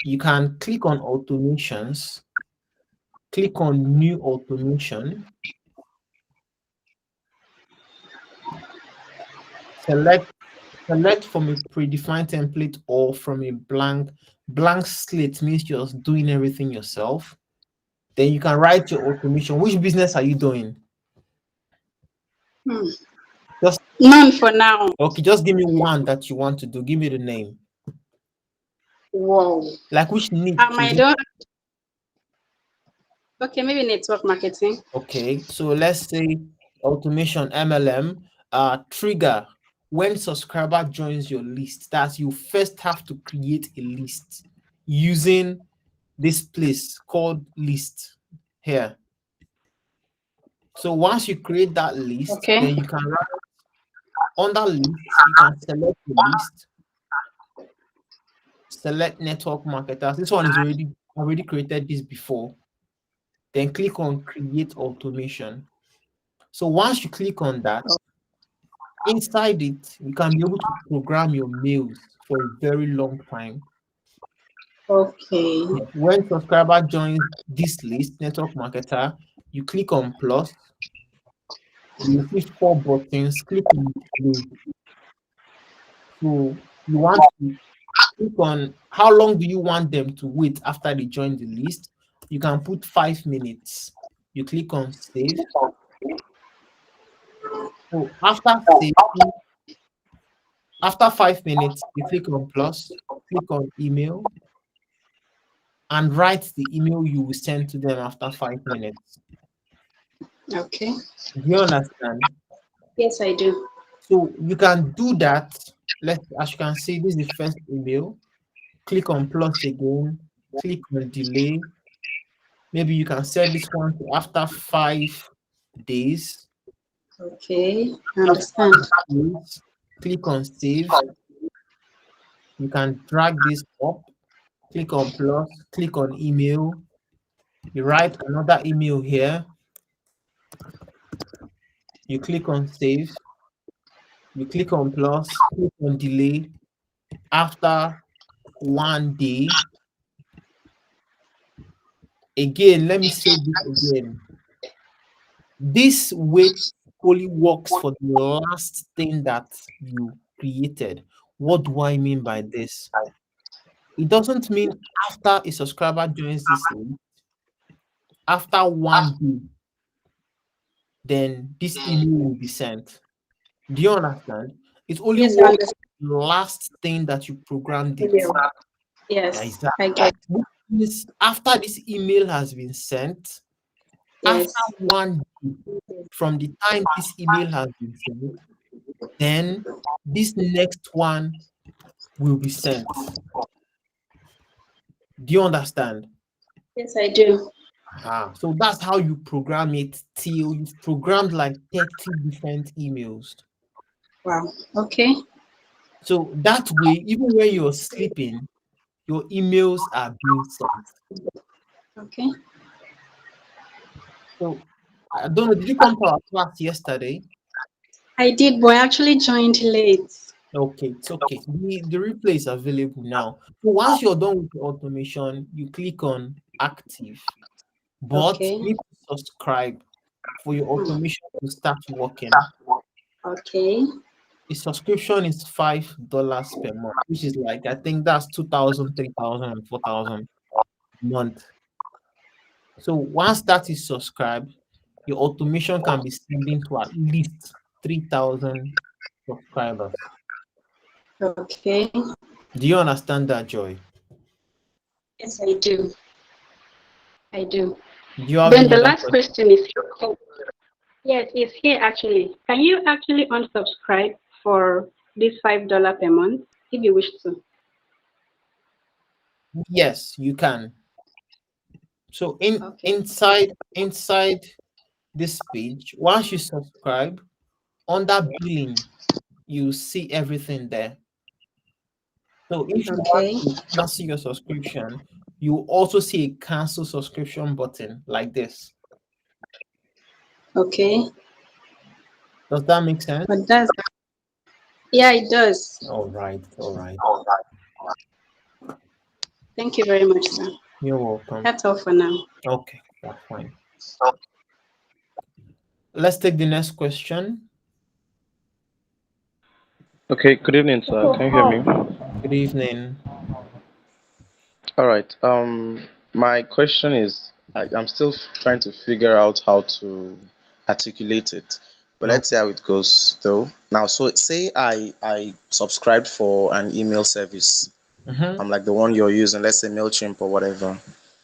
you can click on automations, click on new automation, select select from a predefined template or from a blank slate, means you're doing everything yourself. Then you can write your automation. Which business are you doing? Hmm. Just None for now. okay, just give me one that you want to do. Give me the name. Whoa. Like which niche I is it? don't. Okay, maybe network marketing. Okay, so let's say automation MLM trigger when subscriber joins your list. That's you first have to create a list using this place called list here. So once you create that list, Okay. then you can write on that list, you can select the list, select network marketers. This one is already created this before. Then click on create automation. So once you click on that, inside it, you can be able to program your mails for a very long time. Okay. When subscriber joins this list, network marketer, you click on plus, you see four buttons, click on play. So you want to click on how long do you want them to wait after they join the list. You can put 5 minutes. You click on save. So after 5 minutes, you click on plus, click on email, and write the email you will send to them after 5 minutes. Okay. Do you understand? Yes, I do. So you can do that. As you can see, this is the first email. Click on plus again, click on delay. Maybe you can set this one to after 5 days. Okay. I After understand. 5 days, click on save. You can drag this up, click on plus, click on email. You write another email here. You click on save. You click on plus, click on delay. After 1 day, again, let me say this again. This wait only works for the last thing that you created. What do I mean by this? It doesn't mean after a subscriber joins this link, after 1 day, then this email will be sent. Do you understand? It only Yes, I works understand. the last thing that you programmed it. Email. Yeah, Yes, I exactly. get. Which means after this email has been sent, after Yes. 1 day from the time this email has been sent, then this next one will be sent. Do you understand? Yes, I do. So that's how you program it till you've programmed like 30 different emails. Wow. Okay. So that way, even when you're sleeping, your emails are being sent. Okay. So I don't know, did you come to our class yesterday? I did, but I actually joined late. Okay, it's okay. The replay is available now. So once you're done with the automation, you click on active, but Okay. you need to subscribe for your Hmm. automation to start working. Okay. The subscription is $5 per month, which is like I think that's 2,000, 3,000, and 4,000 a month. So once that is subscribed, your automation can be sending to at least 3,000 subscribers. Okay. Do you understand that, Joy? Yes, I do. I do. Do you have Then any the other last question? question is, yes, it's here actually. Can you actually unsubscribe for this $5 per month if you wish to? Yes, you can. So Okay. inside this page, once you subscribe, under billing, you see everything there. So if you want Okay. to cancel your subscription, you also see a cancel subscription button like this. Okay. Does that make sense? But that's, yeah, it does. All right, all right. Thank you very much, sir. You're welcome. That's all for now. Okay, that's fine. Let's take the next question. Okay, good evening, sir. Can you hear me? Good evening. All right. My question is, I'm still trying to figure out how to articulate it, but No. let's see how it goes, though. Now, so say I subscribed for an email service. Mm-hmm. I'm like the one you're using, let's say Mailchimp or whatever,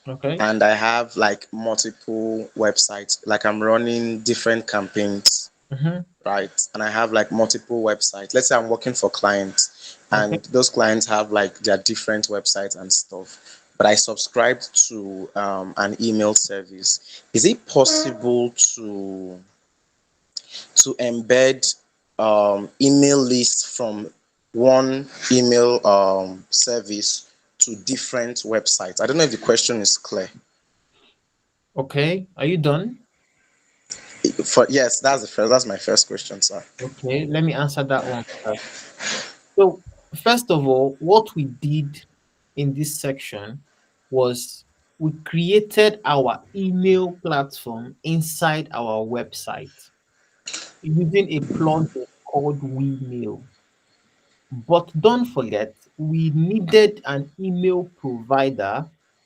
Okay. and I have like multiple websites, like I'm running different campaigns, Mm-hmm. right? And I have like multiple websites. Let's say I'm working for clients, Okay. and those clients have like their different websites and stuff. But I subscribed to an email service. Is it possible to embed email lists from one email service to different websites? I don't know if the question is clear. Okay. Are you done? For yes, that's the first. That's my first question, sir. Okay. Let me answer that one first. So, first of all, what we did in this section was we created our email platform inside our website using a plugin called WeMail. But don't forget, we needed an email provider,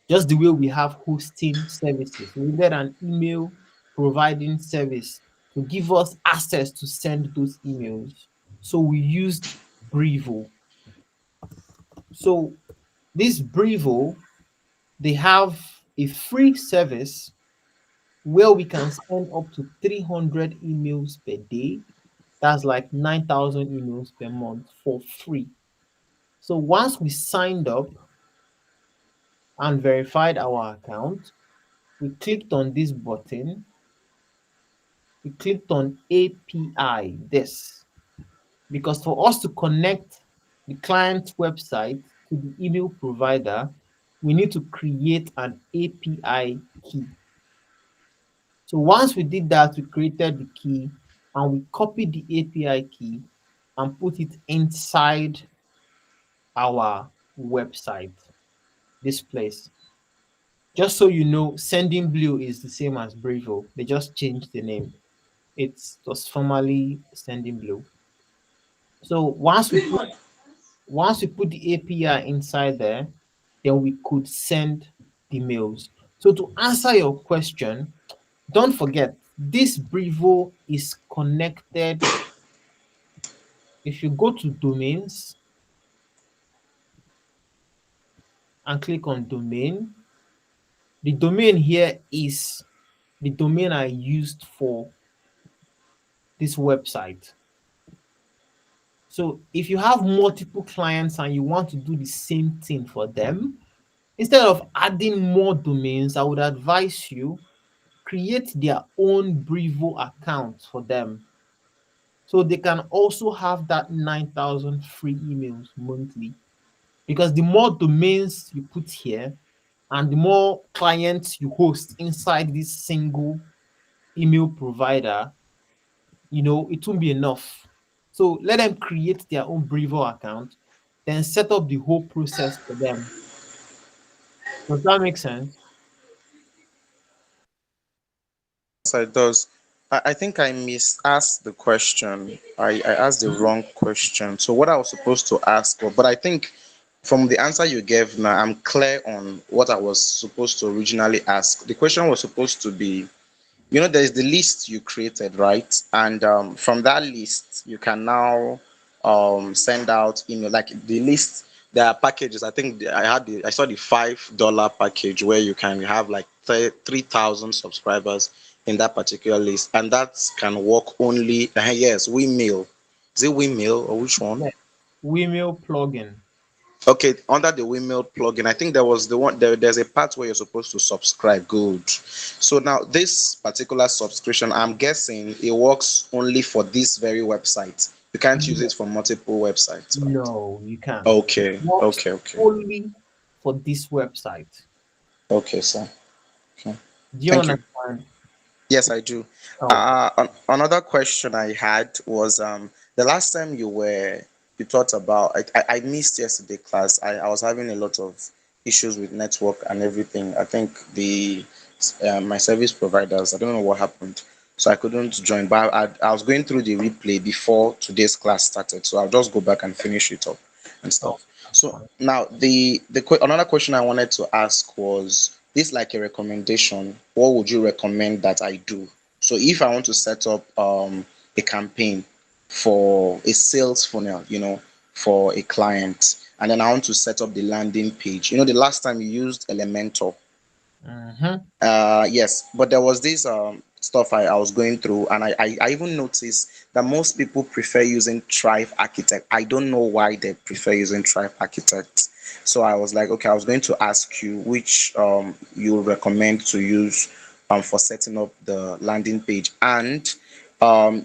just the way we have hosting services. We needed an email providing service to give us access to send those emails. So we used Brevo. So this Brevo, they have a free service where we can send up to 300 emails per day. That's like 9,000 emails per month for free. So once we signed up and verified our account, we clicked on this button. We clicked on API, this, because for us to connect the client's website to the email provider, we need to create an API key. So once we did that, we created the key and we copied the API key and put it inside our website, this place. Just so you know, Sending Blue is the same as Bravo. They just changed the name. It was formerly Sending Blue. So once we put the API inside there, then we could send the mails. So to answer your question, don't forget this Brevo is connected. If you go to domains and click on domain, the domain here is the domain I used for this website. So if you have multiple clients and you want to do the same thing for them, instead of adding more domains, I would advise you create their own Brevo account for them. So they can also have that 9,000 free emails monthly. Because the more domains you put here and the more clients you host inside this single email provider, it won't be enough. So let them create their own Brevo account, then set up the whole process for them. Does that make sense? So it does. I think I misasked the question. I asked the wrong question. So what I was supposed to ask, but I think from the answer you gave now, I'm clear on what I was supposed to originally ask. The question was supposed to be, there's the list you created, right? And from that list, you can now send out, like the list. There are packages. I think I saw the $5 package where you can have like 3,000 subscribers in that particular list, and that can work only. Yes, Wemail. Is it Wemail or which one? Yeah. Wemail plugin. Okay, under the Wemail plugin, I think there was the one there's a part where you're supposed to subscribe. Good. So now this particular subscription, I'm guessing it works only for this very website. You can't use it for multiple websites, right? No, you can't. Okay, It works okay. only for this website. Okay, sir. Okay. Do you Thank you. understand? Yes, I do. Oh, Another question I had was the last time you thought about I missed yesterday class. I was having a lot of issues with network and everything. I think the my service providers, I don't know what happened, so I couldn't join. But I was going through the replay before today's class started, so I'll just go back and finish it up and oh, stuff. that's So fine. now another question I wanted to ask was this, like a recommendation. What would you recommend that I do? So if I want to set up a campaign for a sales funnel, for a client, and then I want to set up the landing page. The last time you used Elementor. Mm-hmm. Yes, but there was this stuff I was going through, and I even noticed that most people prefer using Thrive Architect. I don't know why they prefer using Thrive Architect. So I was like, okay, I was going to ask you which you recommend to use for setting up the landing page, and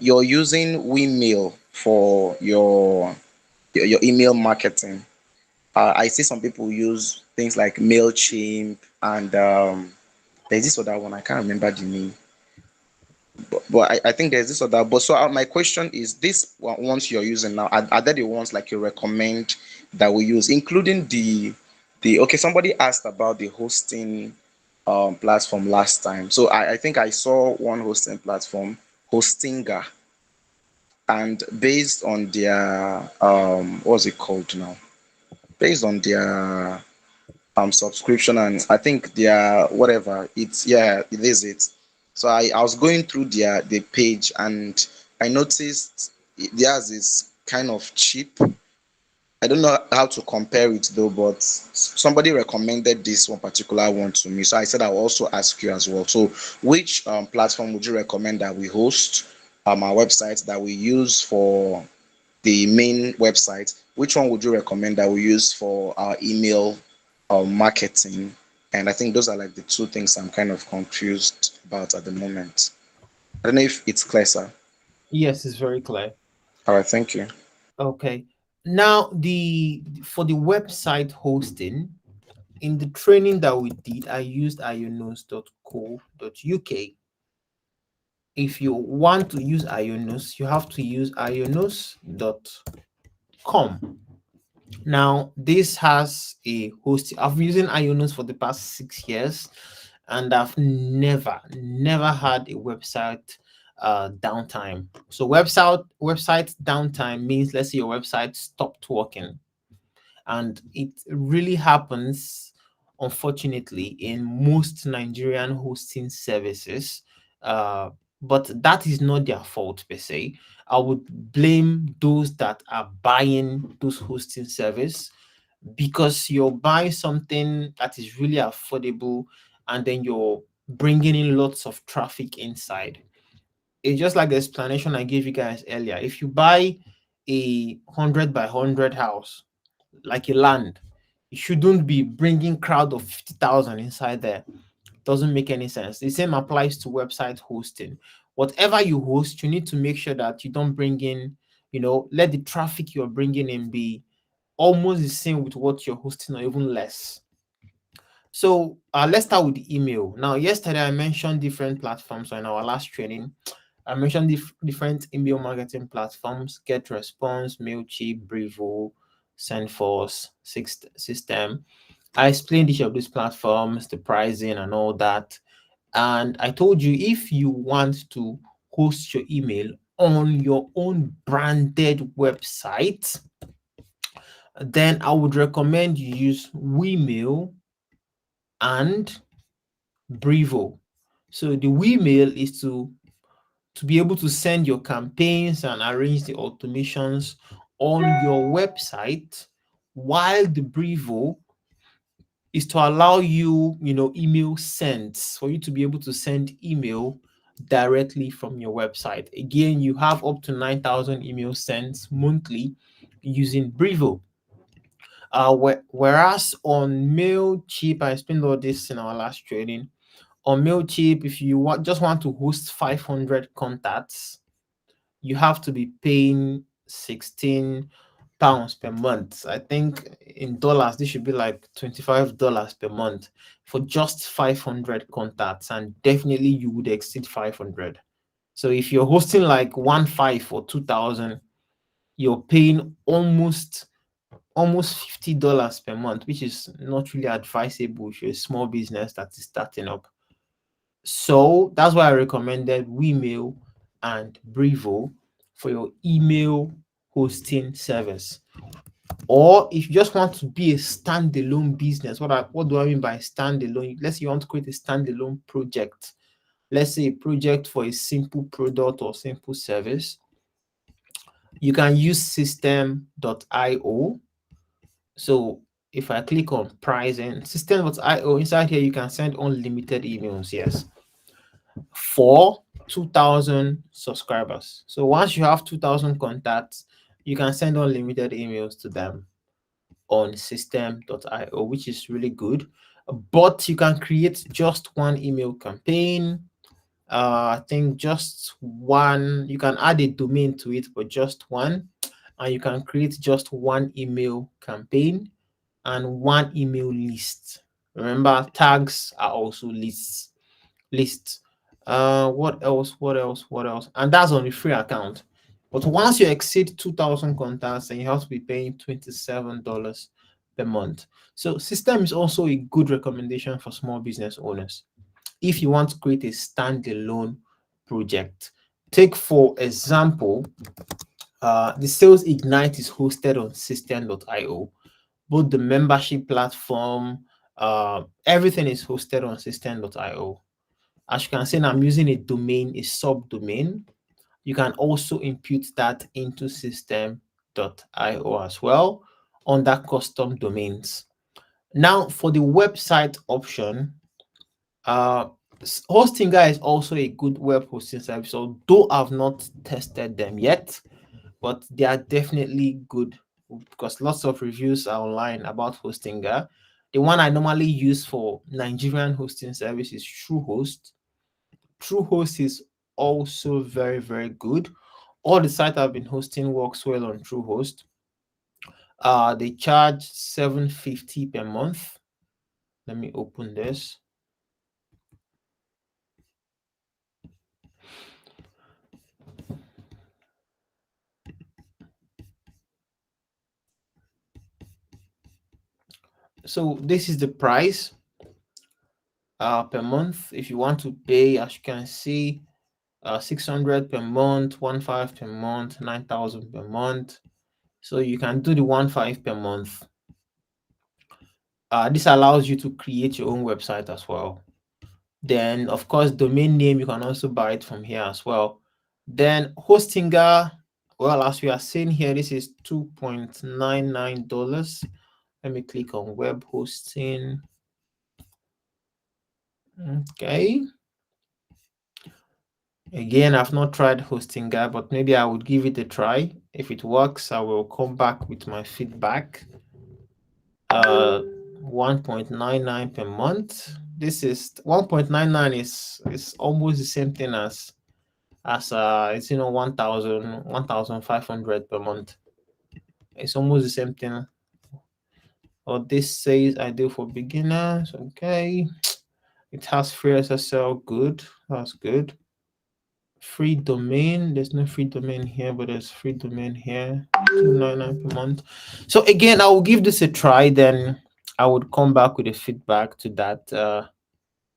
you're using Wemail for your email marketing. I see some people use things like Mailchimp, and there's this other one. I can't remember the name, but I think there's this other. But so my question is, this ones you're using now, are there the ones like you recommend that we use, including the okay? Somebody asked about the hosting platform last time. So I think I saw one hosting platform, Hostinga, and based on their what's it called now? Based on their subscription, and I think their whatever it's, yeah, it is it. So I was going through their page, and I noticed theirs is kind of cheap. I don't know how to compare it though, but somebody recommended this one particular one to me, so I said I'll also ask you as well. So which platform would you recommend that we host our website, that we use for the main website? Which one would you recommend that we use for our email marketing? And I think those are like the two things I'm kind of confused about at the moment. I don't know if it's clear, sir. Yes, it's very clear. All right, thank you. Okay. Now, for the website hosting, in the training that we did, I used ionos.co.uk. If you want to use Ionos, you have to use ionos.com. Now, this has a host. I've been using Ionos for the past 6 years, and I've never had a website downtime. So website downtime means, let's say your website stopped working, and it really happens, unfortunately, in most Nigerian hosting services. But that is not their fault per se. I would blame those that are buying those hosting service, because you're buying something that is really affordable, and then you're bringing in lots of traffic inside. It's just like the explanation I gave you guys earlier. If you buy a 100 by 100 house, like a land, You shouldn't be bringing crowd of 50,000 inside there. Doesn't make any sense. The same applies to website hosting. Whatever you host, you need to make sure that you don't bring in, let the traffic you're bringing in be almost the same with what you're hosting or even less. So let's start with the email. Now, yesterday I mentioned different platforms. So in our last training, I mentioned different email marketing platforms: GetResponse, Mailchimp, Brevo, Sendforce, System. I explained each of these platforms, the pricing and all that. And I told you, if you want to host your email on your own branded website, then I would recommend you use Wemail and Brevo. So the Wemail is to be able to send your campaigns and arrange the automations on your website, while the Brevo is to allow you, email sends, for you to be able to send email directly from your website. Again, you have up to 9,000 email sends monthly using Brevo. Whereas on Mailchimp, I explained all this in our last training. On Mailchimp, if you just want to host 500 contacts, you have to be paying 16 pounds per month. I think in dollars, this should be like $25 per month for just 500 contacts, and definitely you would exceed 500. So if you're hosting like 1.5 or 2,000, you're paying almost $50 per month, which is not really advisable if you're a small business that is starting up. So that's why I recommended Wemail and Brevo for your email hosting service. Or if you just want to be a standalone business, what do I mean by standalone? Let's say you want to create a standalone project. Let's say a project for a simple product or simple service. You can use system.io. So if I click on pricing, system.io, inside here you can send unlimited emails, yes, for 2,000 subscribers. So once you have 2,000 contacts, you can send unlimited emails to them on system.io, which is really good. But you can create just one email campaign. I think just one. You can add a domain to it, but just one. And you can create just one email campaign and one email list. Remember, tags are also lists. What else? And that's on the free account. But once you exceed 2,000 contacts, then you have to be paying $27 per month. So System is also a good recommendation for small business owners if you want to create a standalone project. Take for example, the Sales Ignite is hosted on System.io. Both the membership platform, everything is hosted on System.io. As you can see, I'm using a domain, a subdomain. You can also input that into system.io as well under custom domains. Now, for the website option, Hostinger is also a good web hosting service, although I've not tested them yet, but they are definitely good because lots of reviews are online about Hostinger. The one I normally use for Nigerian hosting service is TrueHost. TrueHost is also very, very good. All the sites I've been hosting works well on TrueHost. They charge $7.50 per month. Let me open this. So this is the price per month. If you want to pay, as you can see, 600 per month, 1.5 per month, 9,000 per month. So you can do the 1.5 per month. This allows you to create your own website as well. Then, of course, domain name, you can also buy it from here as well. Then Hostinger, well, as we are seeing here, this is $2.99. Let me click on web hosting. Okay. Again, I've not tried Hostinger, but maybe I would give it a try. If it works, I will come back with my feedback. 1.99 per month. This is 1.99 is almost the same thing as it's 1,500 per month. It's almost the same thing. Or this says ideal for beginners. Okay, it has free SSL. Good, that's good. Free domain, there's no free domain here, but there's free domain here. 299 per month. So again, I will give this a try, then I would come back with a feedback to that,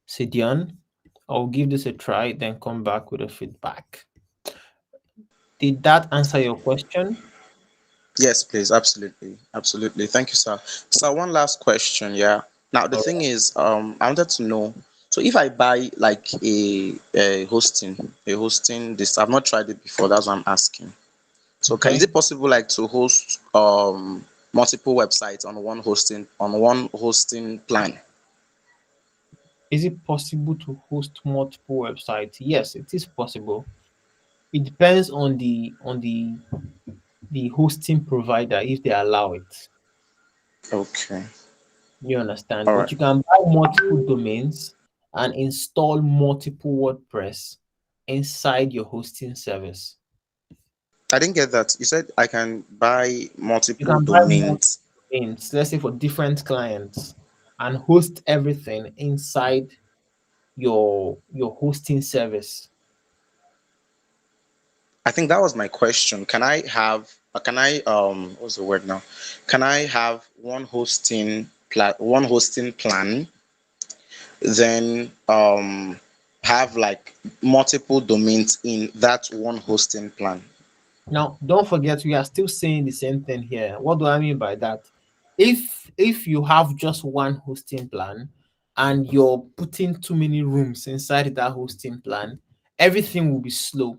Sidian. I'll give this a try, then come back with a feedback. Did that answer your question? Yes, please. Absolutely. Absolutely. Thank you, sir. So one last question. Yeah. Now the thing is, I wanted to know. So if I buy like a hosting this, I've not tried it before. That's what I'm asking. So is Okay. it possible like to host multiple websites on one hosting plan? Is it possible to host multiple websites? Yes, it is possible. It depends on the hosting provider if they allow it. Okay. You understand? All But right. you can buy multiple domains and install multiple WordPress inside your hosting service. I didn't get that. You said I can buy You multiple can buy multiple domains. domains, let's say for different clients, and host everything inside your hosting service. I think that was my question. Can I what's the word now? Can I have one hosting plan, then have like multiple domains in that one hosting plan? Now, don't forget, we are still saying the same thing here. What do I mean by that? If you have just one hosting plan and you're putting too many rooms inside that hosting plan, everything will be slow.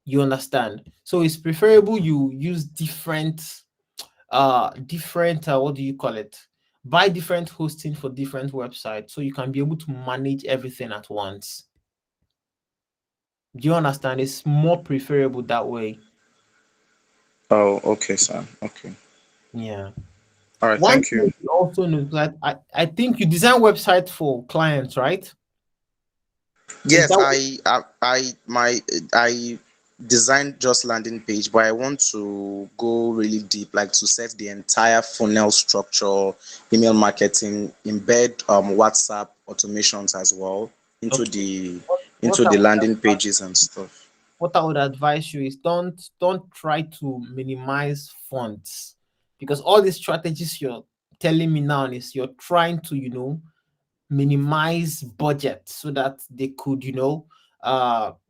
You understand? So it's preferable you use different what do you call it? Buy different hosting for different websites so you can be able to manage everything at once. Do you understand? It's more preferable that way. Oh, okay, sir. Okay. Yeah. All right. One Thank thing you. you also know that I think you design website for clients, right? Is Yes, that I designed just landing page, but I want to go really deep, like to set the entire funnel structure, email marketing, embed WhatsApp automations as well into okay? the What into I the would landing pages and stuff. what I would advise you is don't try to minimize fonts, because all the strategies you're telling me now is you're trying to minimize budget so that they could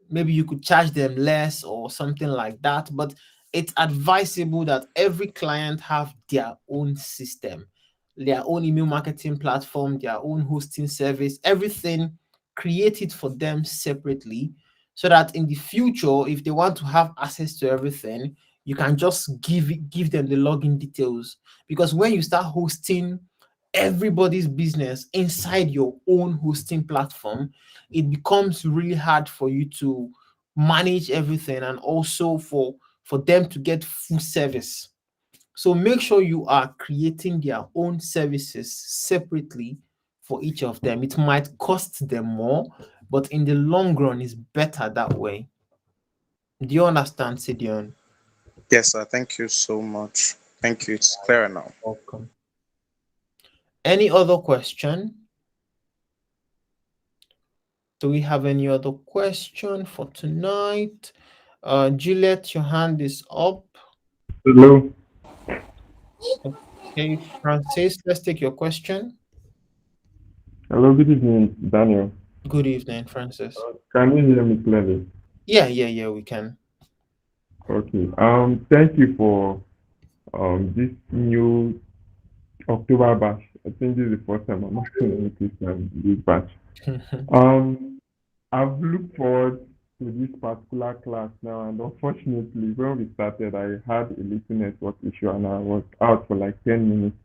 maybe you could charge them less or something like that. But it's advisable that every client have their own system, their own email marketing platform, their own hosting service, everything. Create it for them separately so that in the future, if they want to have access to everything, you can just give them the login details. Because when you start hosting everybody's business inside your own hosting platform, it becomes really hard for you to manage everything and also for them to get full service. So make sure you are creating their own services separately for each of them. It might cost them more, but in the long run, it's better that way. Do you understand, Sidion? Yes, sir. Thank you so much. Thank you. It's clear now. Welcome. Any other question? Do we have any other question for tonight? Juliet, your hand is up. Hello. Okay, Francis, let's take your question. Hello, good evening, Daniel. Good evening, Francis. Can you hear me clearly? Yeah, we can. Okay. Thank you for this new October batch. I think this is the first time I'm actually noticing this batch. Um, I've looked forward to this particular class now, and unfortunately, when we started, I had a little network issue and I was out for like 10 minutes.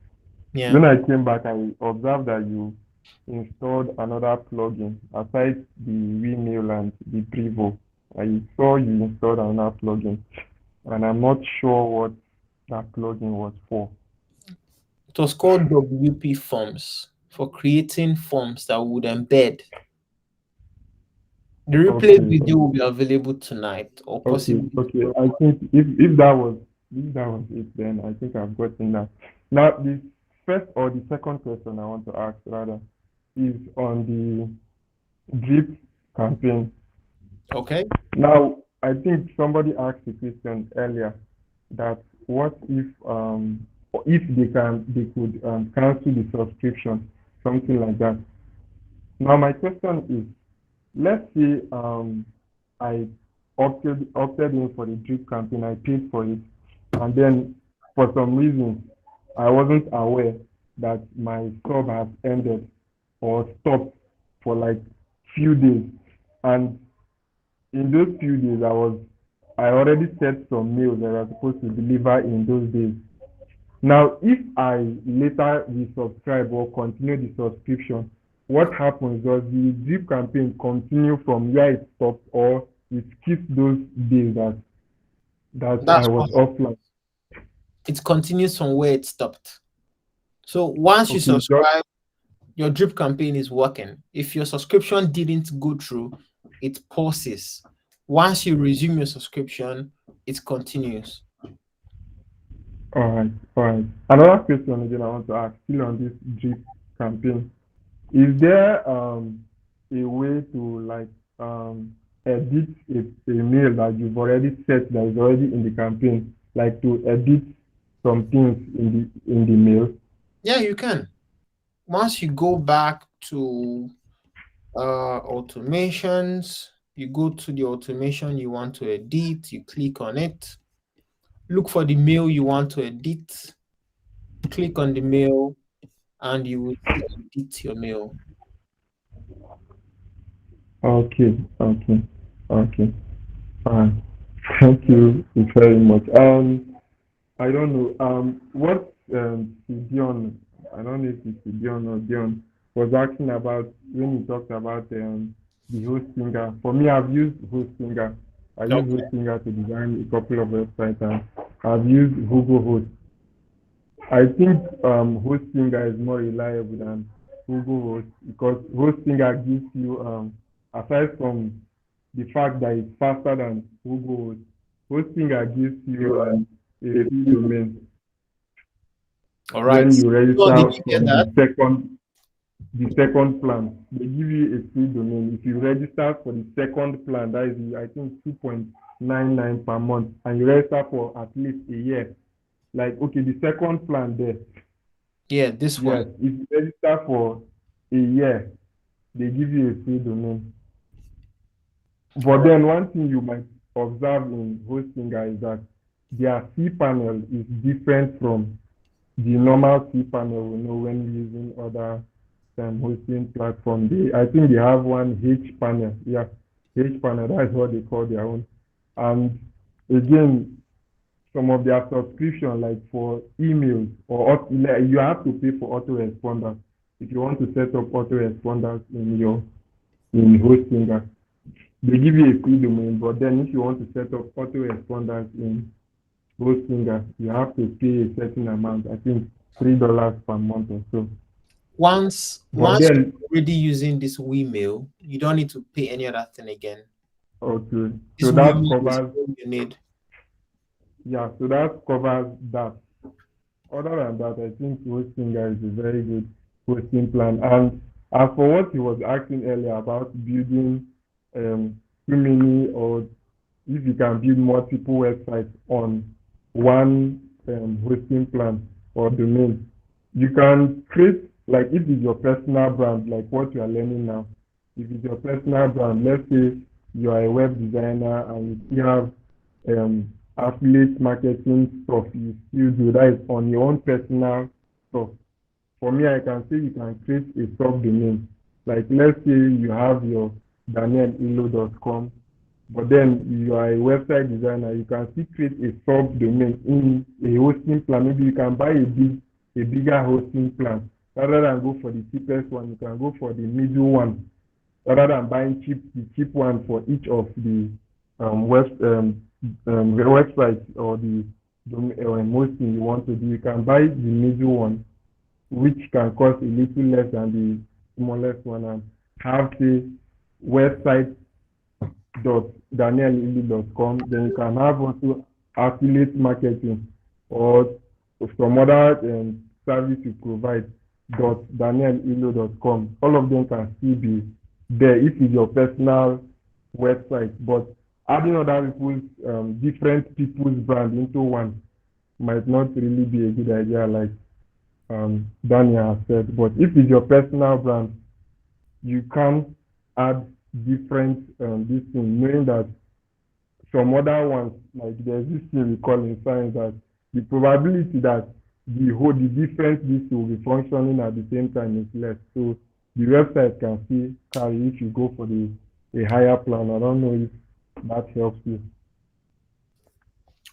Yeah. When I came back, I observed that you installed another plugin aside the Vmail and the Prevo. I saw you installed another plugin, and I'm not sure what that plugin was for. It was called WP Forms, for creating forms that would embed. The replay Okay, video will be available tonight or okay, possibly okay. tomorrow. I think if that was it, then I think I've gotten that. Now, the first or the second question I want to ask rather is on the drip campaign. Okay. Now, I think somebody asked a question earlier that what if they could cancel the subscription, something like that. Now, my question is, let's say I opted in for the drip campaign, I paid for it, and then for some reason I wasn't aware that my sub has ended or stopped for like few days, and in those few days I already set some meals that I was supposed to deliver in those days. Now, if I later resubscribe or continue the subscription, what happens? Does the drip campaign continue from where it stopped, or it skips those days that I That's was what offline? it continues from where it stopped. So once you Okay, subscribe, your drip campaign is working. If your subscription didn't go through, it pauses. Once you resume your subscription, it continues. all right, all right. Another question again I want to ask, still on this drip campaign. Is there a way to like edit a mail that you've already set that is already in the campaign, like to edit some things in the mail? Yeah, you can. Once you go back to automations, you go to the automation you want to edit, you click on it, look for the mail you want to edit, click on the mail, and you will see edit your mail. Okay, okay, okay. Fine. Thank you very much. I don't know. What Dion, I don't know if it's Dion or Dion, was asking about when he talked about the Hostinger. For me, I've used Hostinger. I use Okay. Hostinger to design a couple of websites, and I've used Google Host. I think Hostinger is more reliable than Google Host because Hostinger gives you, aside from the fact that it's faster than Google Host, Hostinger gives you a free domain All right. when you So did register you get from that? the second plan. They give you a free domain. If you register for the second plan, that is I think 2.99 per month, and you register for at least a year. Like okay, the second plan there. Yeah, this Yes, one. if you register for a year, they give you a free domain. All But right. then one thing you might observe in Hostinger is that their cPanel is different from the normal cPanel we know when using other hosting platform. I think they have one hPanel. Yeah, hPanel. That's what they call their own. And again, some of their subscription, like for emails or you have to pay for autoresponders if you want to set up autoresponders in Hostinger. They give you a free domain, but then if you want to set up autoresponders in Hostinger, you have to pay a certain amount. I think $3 per month or so. Once But you're then, already using this Wemail, you don't need to pay any other thing again. okay, This so that Wemail is covers, all you need. yeah, so that covers that. Other than that, I think Hostinger is a very good hosting plan. And as for what he was asking earlier about building too many, or if you can build multiple websites on one hosting plan or domain, you can create, like if it's your personal brand, like what you are learning now. If it's your personal brand, let's say you are a web designer and you have affiliate marketing stuff you still do, that is on your own personal stuff. For me, I can say you can create a subdomain. Like let's say you have your danielilo.com, but then you are a website designer, you can still create a subdomain in a hosting plan. Maybe you can buy a bigger hosting plan. Rather than go for the cheapest one, you can go for the middle one. Rather than buying the cheap one for each of the websites or the hosting you want to do, you can buy the middle one which can cost a little less than the smallest one, and have the website.danielilu.com. Then you can have also affiliate marketing or some other service you provide .danielilu.com. All of them can still be there if it's your personal website, but adding other people's different people's brand into one might not really be a good idea, like Daniel has said. But if it's your personal brand, you can add different this thing, knowing that some other ones, like there's this thing we call in science that the probability that the different this will be functioning at the same time is less. So the website can still carry if you go for a higher plan. I don't know if that helps you.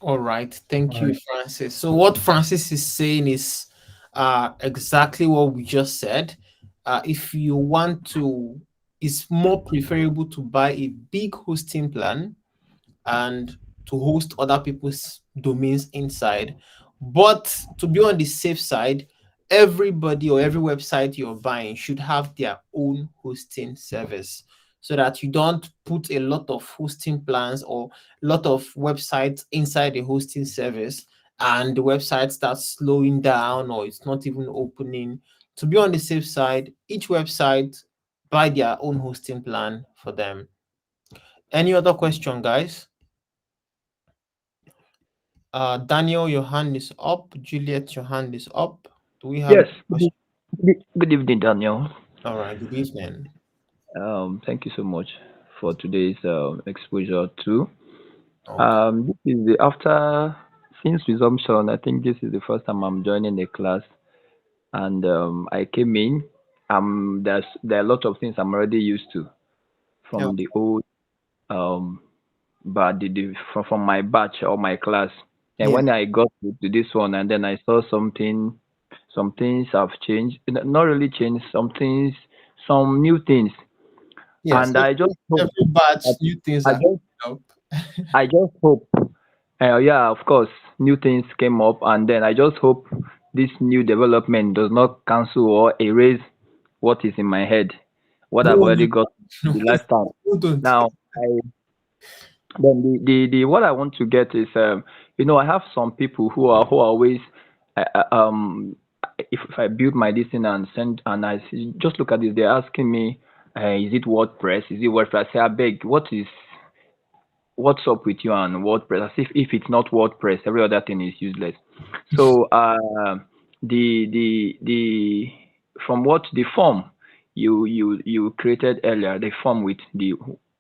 All right, thank you, Francis. So what Francis is saying is exactly what we just said. If you want to, it's more preferable to buy a big hosting plan and to host other people's domains inside. But to be on the safe side, everybody or every website you're buying should have their own hosting service, so that you don't put a lot of hosting plans or a lot of websites inside the hosting service and the website starts slowing down or it's not even opening. To be on the safe side, each website buy their own hosting plan for them. Any other question, guys? Daniel, your hand is up. Juliet, your hand is up. Do we have Yes. a question? Good evening, Daniel. All right, good evening. Thank you so much for today's exposure too. Okay. This is the after since resumption. I think this is the first time I'm joining a class, and I came in. There are a lot of things I'm already used to Yeah. from the old but from my batch or my class. And Yeah. when I got to this one, and then I saw some things have changed. Not really changed. Some new things. Yes. And I just hope, Every batch, new things I are just, up. I just hope. Yeah, of course, new things came up, and then I just hope this new development does not cancel or erase what is in my head, what I've No, already got the no, lifetime. don't. Now, the what I want to get is I have some people who are always uh, uh, um if I build my this thing and send and I see, just look at this, they're asking me, is it WordPress? Is it WordPress? I say, I beg, what's up with you and WordPress? As if it's not WordPress, every other thing is useless. So the from what the form you created earlier, the form with the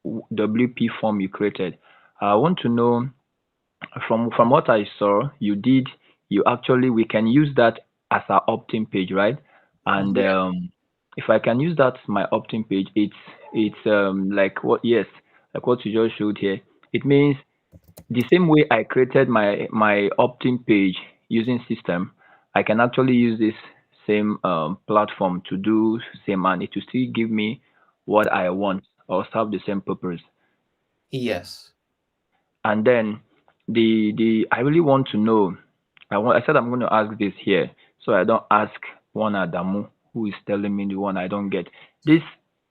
WP form you created, I want to know from what I saw you actually we can use that as our opt-in page, right? And Yeah. if I can use that my opt-in page, it's like what you just showed here. It means the same way I created my opt-in page using system, I can actually use this same platform to do same, and it will still give me what I want or serve the same purpose. Yes. And then the I really want to know. I said I'm going to ask this here, so I don't ask one Adamu who is telling me the one I don't get. This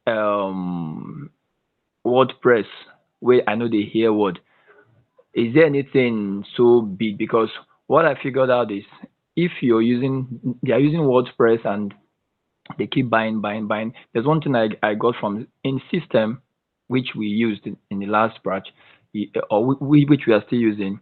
um WordPress, where I know they hear word. Is there anything so big? Because what I figured out is if they are using WordPress and they keep buying. There's one thing I got from in system, which we used in the last batch, or which we are still using.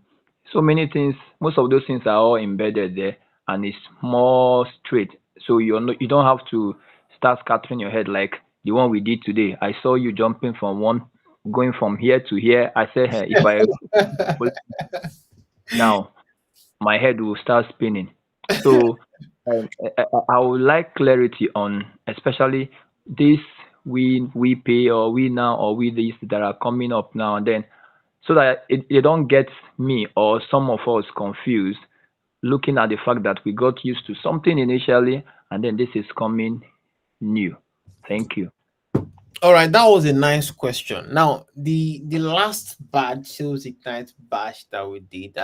So many things, most of those things are all embedded there, and it's more straight. So you don't have to start scattering your head like the one we did today. I saw you jumping from one, going from here to here. I said, hey, if I now my head will start spinning. So I would like clarity on, especially this we pay or we now or we this that are coming up now and then, so that it don't get me or some of us confused, looking at the fact that we got used to something initially and then this is coming new. Thank you. All right, that was a nice question. Now, the last batch, Sales Ignite batch that we did,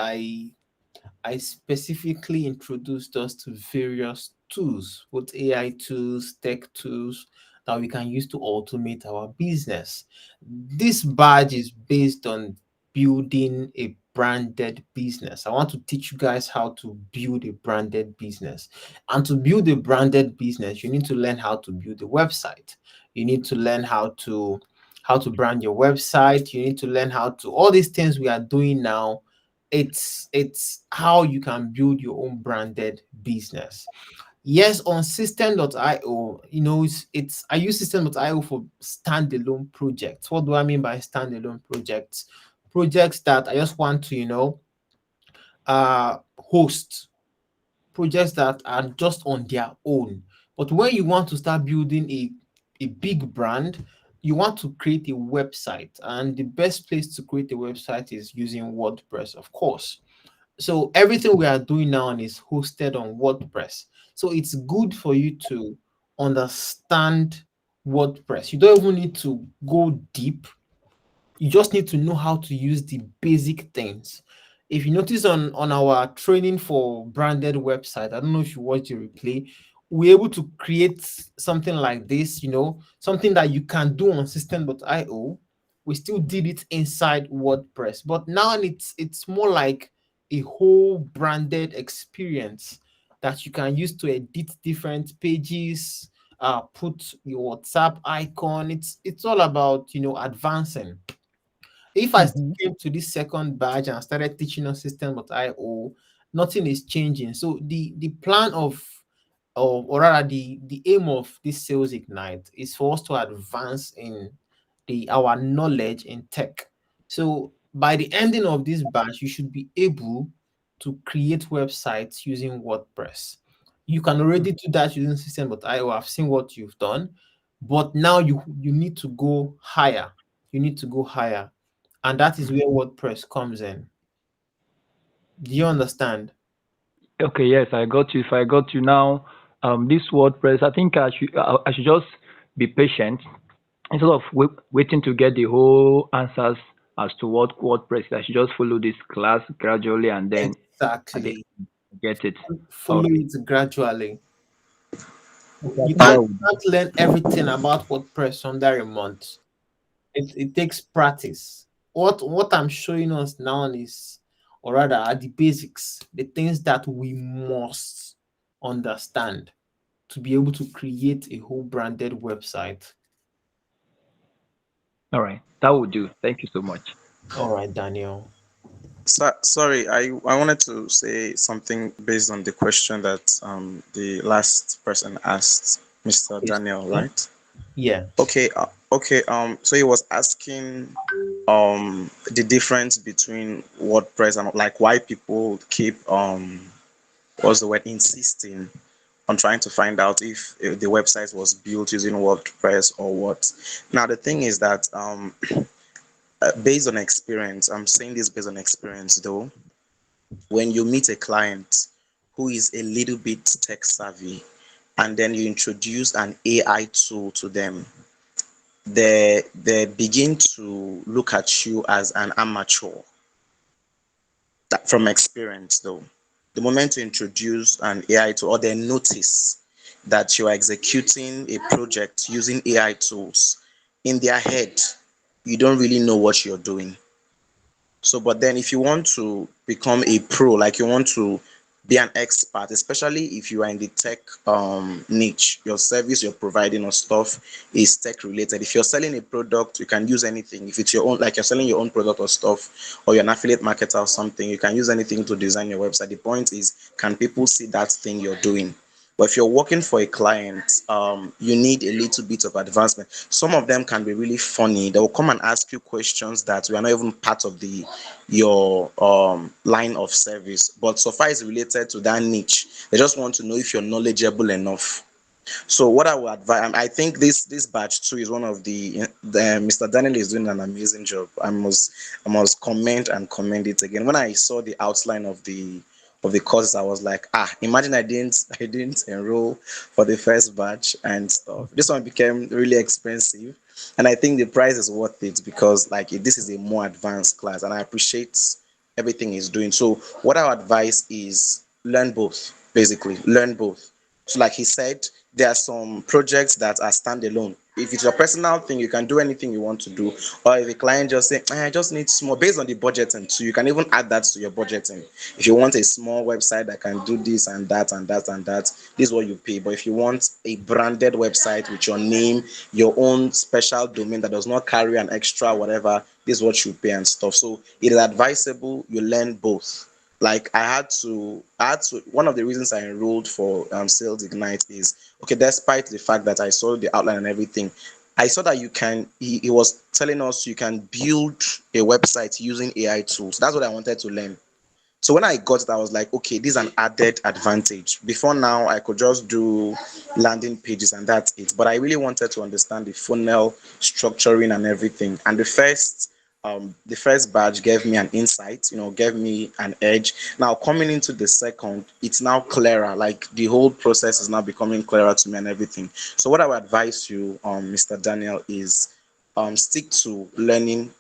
I specifically introduced us to various tools, both AI tools, tech tools that we can use to automate our business. This badge is based on building a branded business. I want to teach you guys how to build a branded business. And to build a branded business, you need to learn how to build a website. You need to learn how to brand your website. You need to learn how to all these things we are doing now. It's how you can build your own branded business. Yes, on system.io, it's I use system.io for standalone projects. What do I mean by standalone projects? Projects that I just want to host, projects that are just on their own. But when you want to start building a big brand, you want to create a website, and the best place to create a website is using WordPress, of course. So everything we are doing now is hosted on WordPress. So it's good for you to understand WordPress. You don't even need to go deep. You just need to know how to use the basic things. If you notice on our training for branded website, I don't know if you watch the replay, we're able to create something like this, something that you can do on system.io. We still did it inside WordPress, but now it's more like a whole branded experience that you can use to edit different pages, put your WhatsApp icon. It's all about advancing. If I still came to this second badge and started teaching on system.io, nothing is changing. So the plan or rather the aim of this sales ignite is for us to advance in our knowledge in tech. So by the ending of this batch, you should be able to create websites using WordPress. You can already do that using system.io. I've seen what you've done, but now you need to go higher. You need to go higher, and that is where WordPress comes in. Do you understand? Okay, yes, I got you. If I got you now, this WordPress, I think I should just be patient instead of waiting to get the whole answers as to what WordPress is. I should just follow this class gradually and then at the Exactly. end get it. Follow Okay, it gradually. You that can't, would you can't learn everything about WordPress under a month. It takes practice. What I'm showing us now is, or rather, are the basics, the things that we must understand to be able to create a whole branded website. all right. That would do. Thank you so much. All right, Daniel. Sorry, I wanted to say something based on the question that the last person asked, Mr. Yes. Daniel, right? Yeah. Okay, okay. So he was asking the difference between WordPress and like why people keep what's the word, insisting on trying to find out if the website was built using WordPress or what. Now the thing is that based on experience, I'm saying this based on experience though, when you meet a client who is a little bit tech savvy and then you introduce an AI tool to them, they begin to look at you as an amateur. That from experience though, the moment you introduce an AI tool or they notice that you are executing a project using AI tools, in their head you don't really know what you're doing. So, but then if you want to become a pro, like you want to be an expert, especially if you are in the tech niche, your service you're providing or stuff is tech related. If you're selling a product, you can use anything. If it's your own, like you're selling your own product or stuff, or you're an affiliate marketer or something, you can use anything to design your website. The point is, can people see that thing you're doing? But if you're working for a client, you need a little bit of advancement. Some of them can be really funny. They will come and ask you questions that were not even part of your line of service, but so far is related to that niche. They just want to know if you're knowledgeable enough. So what I would advise, I think this batch too is one of the Mr. Daniel is doing an amazing job. I must comment and commend it again. When I saw the outline of the courses, I was like, imagine I didn't enroll for the first batch and stuff. This one became really expensive, and I think the price is worth it because like this is a more advanced class, and I appreciate everything is doing. So what I would advise is learn both, basically learn both. So like he said, there are some projects that are standalone. If it's your personal thing, you can do anything you want to do. Or if a client just say, I just need small, based on the budgeting, so you can even add that to your budgeting. If you want a small website that can do this and that and that and that, this is what you pay. But if you want a branded website with your name, your own special domain that does not carry an extra whatever, this is what you pay and stuff. So it is advisable you learn both. Like I had to one of the reasons I enrolled for Sales Ignite is, okay, despite the fact that I saw the outline and everything, I saw that you can, he was telling us you can build a website using AI tools. That's what I wanted to learn. So when I got it, I was like, okay, this is an added advantage. Before now, I could just do landing pages and that's it. But I really wanted to understand the funnel structuring and everything. And the first badge gave me an insight, gave me an edge. Now coming into the second, it's now clearer. Like the whole process is now becoming clearer to me and everything. So what I would advise you, Mr. Daniel, is stick to learning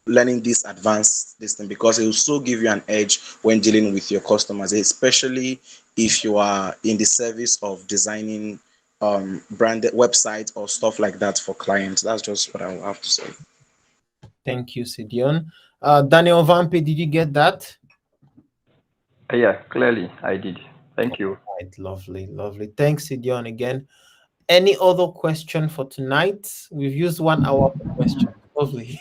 this advanced this thing, because it will so give you an edge when dealing with your customers, especially if you are in the service of designing branded websites or stuff like that for clients. That's just what I will have to say. Thank you, Sidion. Daniel Vampe, did you get that? Yeah, clearly I did. Thank you. Right, lovely. Thanks, Sidion, again. Any other question for tonight? We've used 1 hour for questions. Lovely.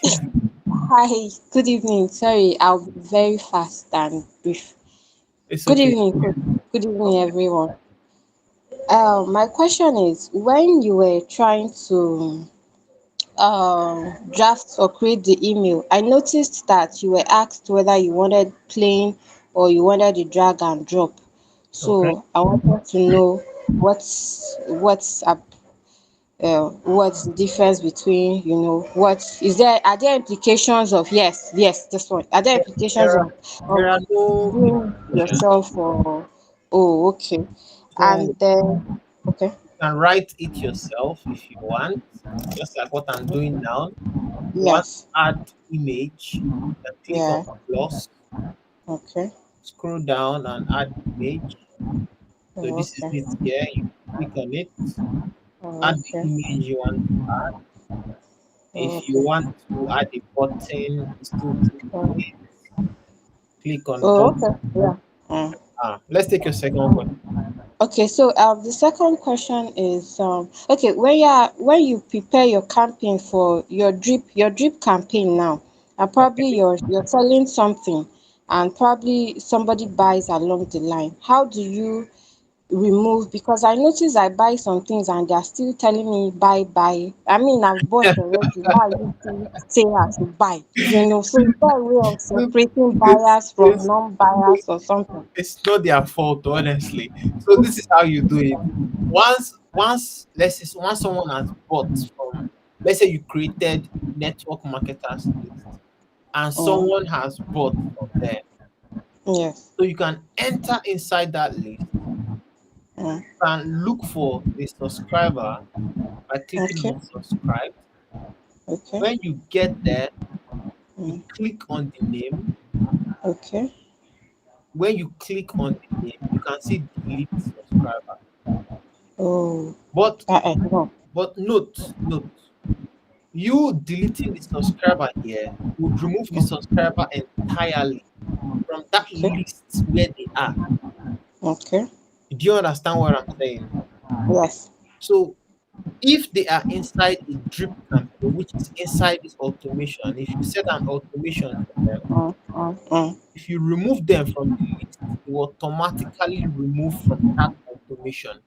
Hi, good evening. Sorry, I'll be very fast and brief. It's Good okay. evening, good evening, everyone. My question is, when you were trying to draft or create the email, I noticed that you were asked whether you wanted plain or you wanted the drag and drop. Okay. So I wanted to know what's the difference between, what is there, are there implications of, yes, this one, are there implications There are, of there are doing no yourself, or, oh, okay, so and then, okay, you can write it yourself if you want, just like what I'm doing now. You want to yes, add image, you can click on yeah, the plus, okay, scroll down and add image. So oh, this is okay, it here. You click on it, oh, add the okay, image you want to add. oh, If you okay, want to add a button, you still click on oh, it. Click on oh, button. okay, yeah. Mm. Let's take your second question. Okay, so the second question is, okay, when you prepare your campaign for your drip campaign now, and probably Okay. you're selling something, and probably somebody buys along the line. How do you remove? Because I notice I buy some things and they're still telling me buy. I mean, I've bought already. Why are you still saying I should buy? So is there a way of separating This buyers from this non-buyers or something? it's not their fault, honestly. So this is how you do it. Once someone has bought from, let's say you created network marketers list and Mm, someone has bought from there. yes. So you can enter inside that list Mm, and look for the subscriber by clicking okay. on subscribe. Okay. When you get there, you Mm, click on the name. okay. When you click on the name, you can see delete subscriber. Oh, But no. note, you deleting the subscriber here would remove the subscriber entirely from that Okay. list where they are. Okay. Do you understand what I'm saying? Yes. So if they are inside a drip campaign, which is inside this automation, if you set an automation for them, Mm. if you remove them from the list, it will automatically remove from that automation.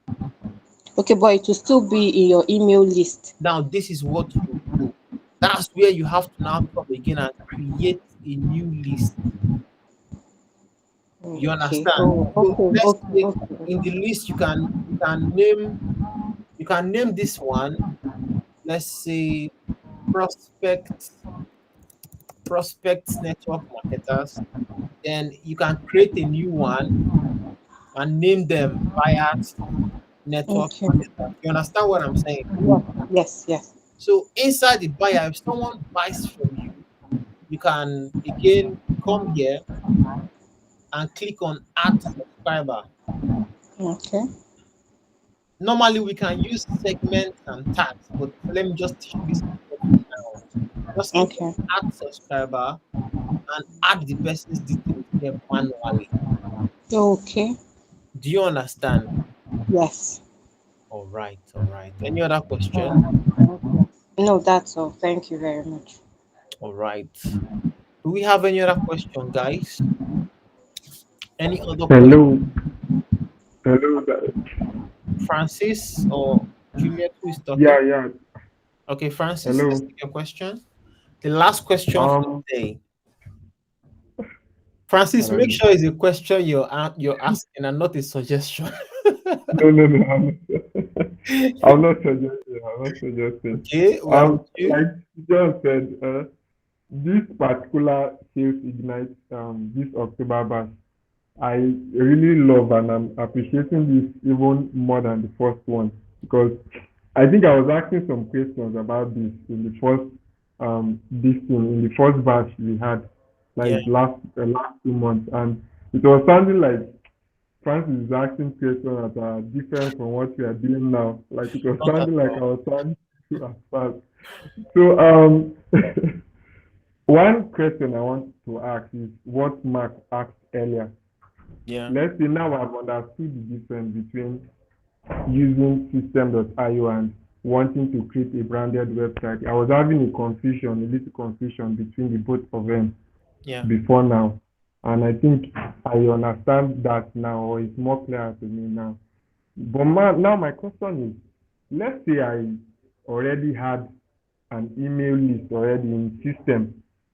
Okay, but it will still be in your email list. Now, this is what you do. That's where you have to now come again and create a new list. You Okay. understand? Oh, So okay. let's Okay. say Okay. in the list you can name this one. Let's say prospect prospects network marketers. Then you can create a new one and name them buyers network Okay. marketers. You understand what I'm saying? Yes. Yes. Yes. So inside the buyer, if someone buys from you, you can again come here and click on add subscriber. Okay. Normally we can use segments and tags, but let me just teach you this method for now. Just click on Okay. add subscriber and add the person's details here manually. Okay. Do you understand? Yes. All right, all right. Any other question? No, that's all. Thank you very much. All right. Do we have any other question, guys? Any other question? Hello. Hello. Francis or Juliet, who is Yeah, talking? yeah. Okay, Francis, let's Hello. take your question. The last question for Um, today. Francis, make um, sure it's a question you're asking and not a suggestion. no, no, no. I'm not suggesting. I'm not suggesting. Okay, we are with you. Like John said, this particular Sales Ignite, this October bash, I really love and I'm appreciating this even more than the first one because I think I was asking some questions about this in the first this thing in the first batch we had like Yeah, last 2 months, and it was sounding like Francis is asking questions that are different from what we are doing now. Like it was not at sounding like I all. was trying to as fast. So one question I want to ask is what Mark asked earlier. Yeah, Let's say now I've understood the difference between using system.io and wanting to create a branded website. I was having a little confusion between the both of them yeah. before now. And I think I understand that now, or it's more clear to me now. But now my question is, let's say I already had an email list already in system,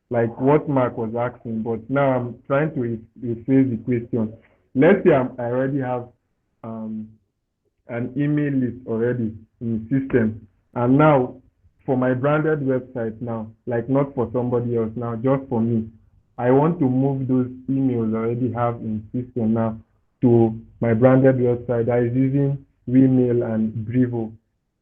like what Mark was asking, but now I'm trying to rephrase the question. Let's say I already have um, an email list already in system, and now for my branded website now, like not for somebody else now, just for me, I want to move those emails I already have in system now to my branded website that is using Wemail and Brivo.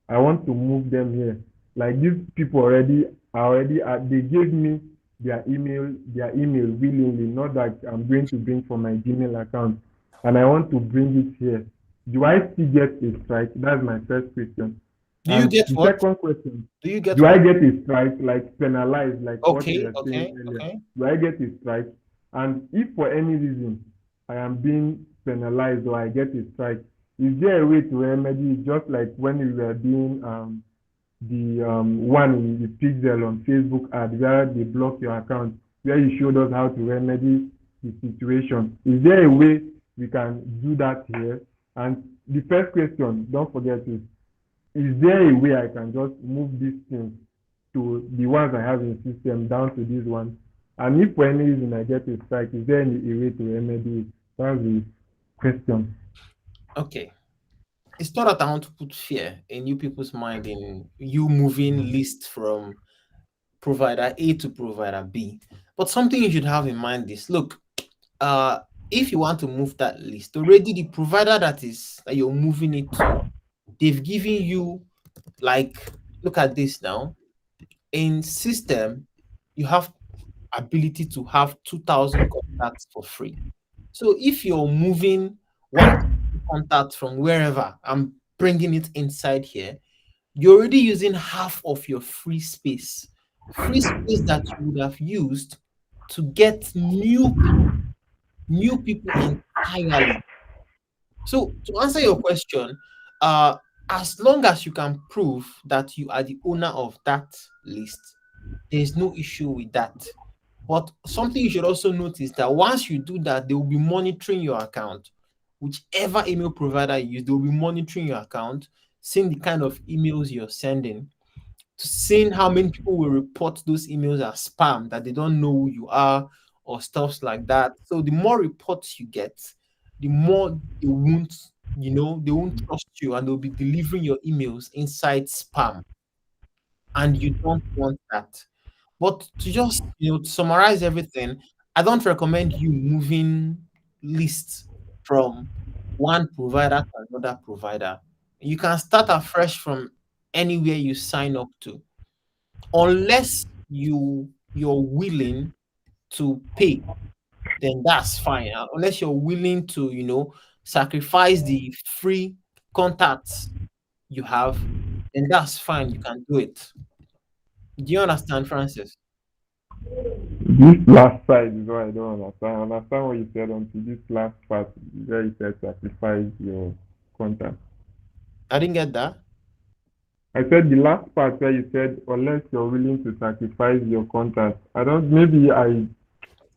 I want to move them here. Like these people they gave me their email willingly, not that I'm going to bring from my Gmail account, and I want to bring it here. Do I still get a strike? That's my first question. Do you And get the what? second question, Do you get do I what? get a strike, like penalized, like what we Okay, were saying okay, earlier? okay. Do I get a strike? And if for any reason I am being penalized or I get a strike, is there a way to remedy it, just like when we were doing the one in the Pixel on Facebook ad where they block your account, where you showed us how to remedy the situation? Is there a way we can do that here? And the first question, don't forget is there a way I can just move these things to the ones I have in system down to this one? And if for any reason I get a strike, is there any a way to remedy it? That's the question. Okay. It's not that I want to put fear in you people's mind in you moving list from provider A to provider B. But something you should have in mind is look, if you want to move that list, already the provider that you're moving it to, they've given you like look at this now. In system, you have ability to have 2,000 contacts for free. So if you're moving one contact from wherever and bringing it inside here, you're already using half of your free space that you would have used to get new people entirely. So to answer your question, as long as you can prove that you are the owner of that list, there's no issue with that. But something you should also notice that once you do that, they will be monitoring your account. Whichever email provider you use, they will be monitoring your account, seeing the kind of emails you're sending, to seeing how many people will report those emails as spam, that they don't know who you are or stuff like that. So the more reports you get, the more they won't trust you and they'll be delivering your emails inside spam. And you don't want that. But to just to summarize everything, I don't recommend you moving lists from one provider to another provider. You can start afresh from anywhere you sign up to, unless you're willing to pay, then that's fine. Unless you're willing to, sacrifice the free contacts you have, then that's fine. You can do it. Do you understand, Francis? This last side is what I don't understand. I understand what you said until this last part where you said sacrifice your contact. I didn't get that. I said the last part where you said unless you're willing to sacrifice your contact. I don't. Maybe I.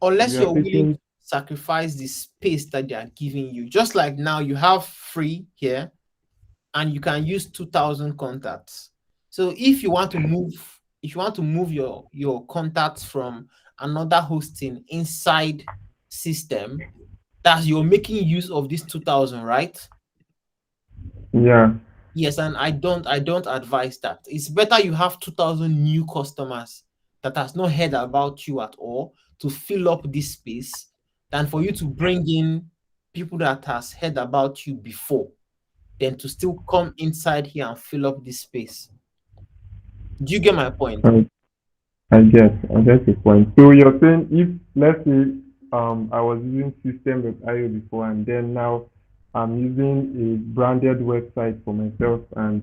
Unless We are you're willing taking. to sacrifice the space that they are giving you. Just like now, you have free here, and you can use 2,000 contacts. So if you want to move your contacts from another hosting inside system, that you're making use of this 2,000, right? Yeah. Yes, and I don't advise that. It's better you have 2,000 new customers that has not heard about you at all to fill up this space than for you to bring in people that has heard about you before, then to still come inside here and fill up this space. Do you get my point? I get the point. So you're saying if let's say I was using system.io before and then now I'm using a branded website for myself and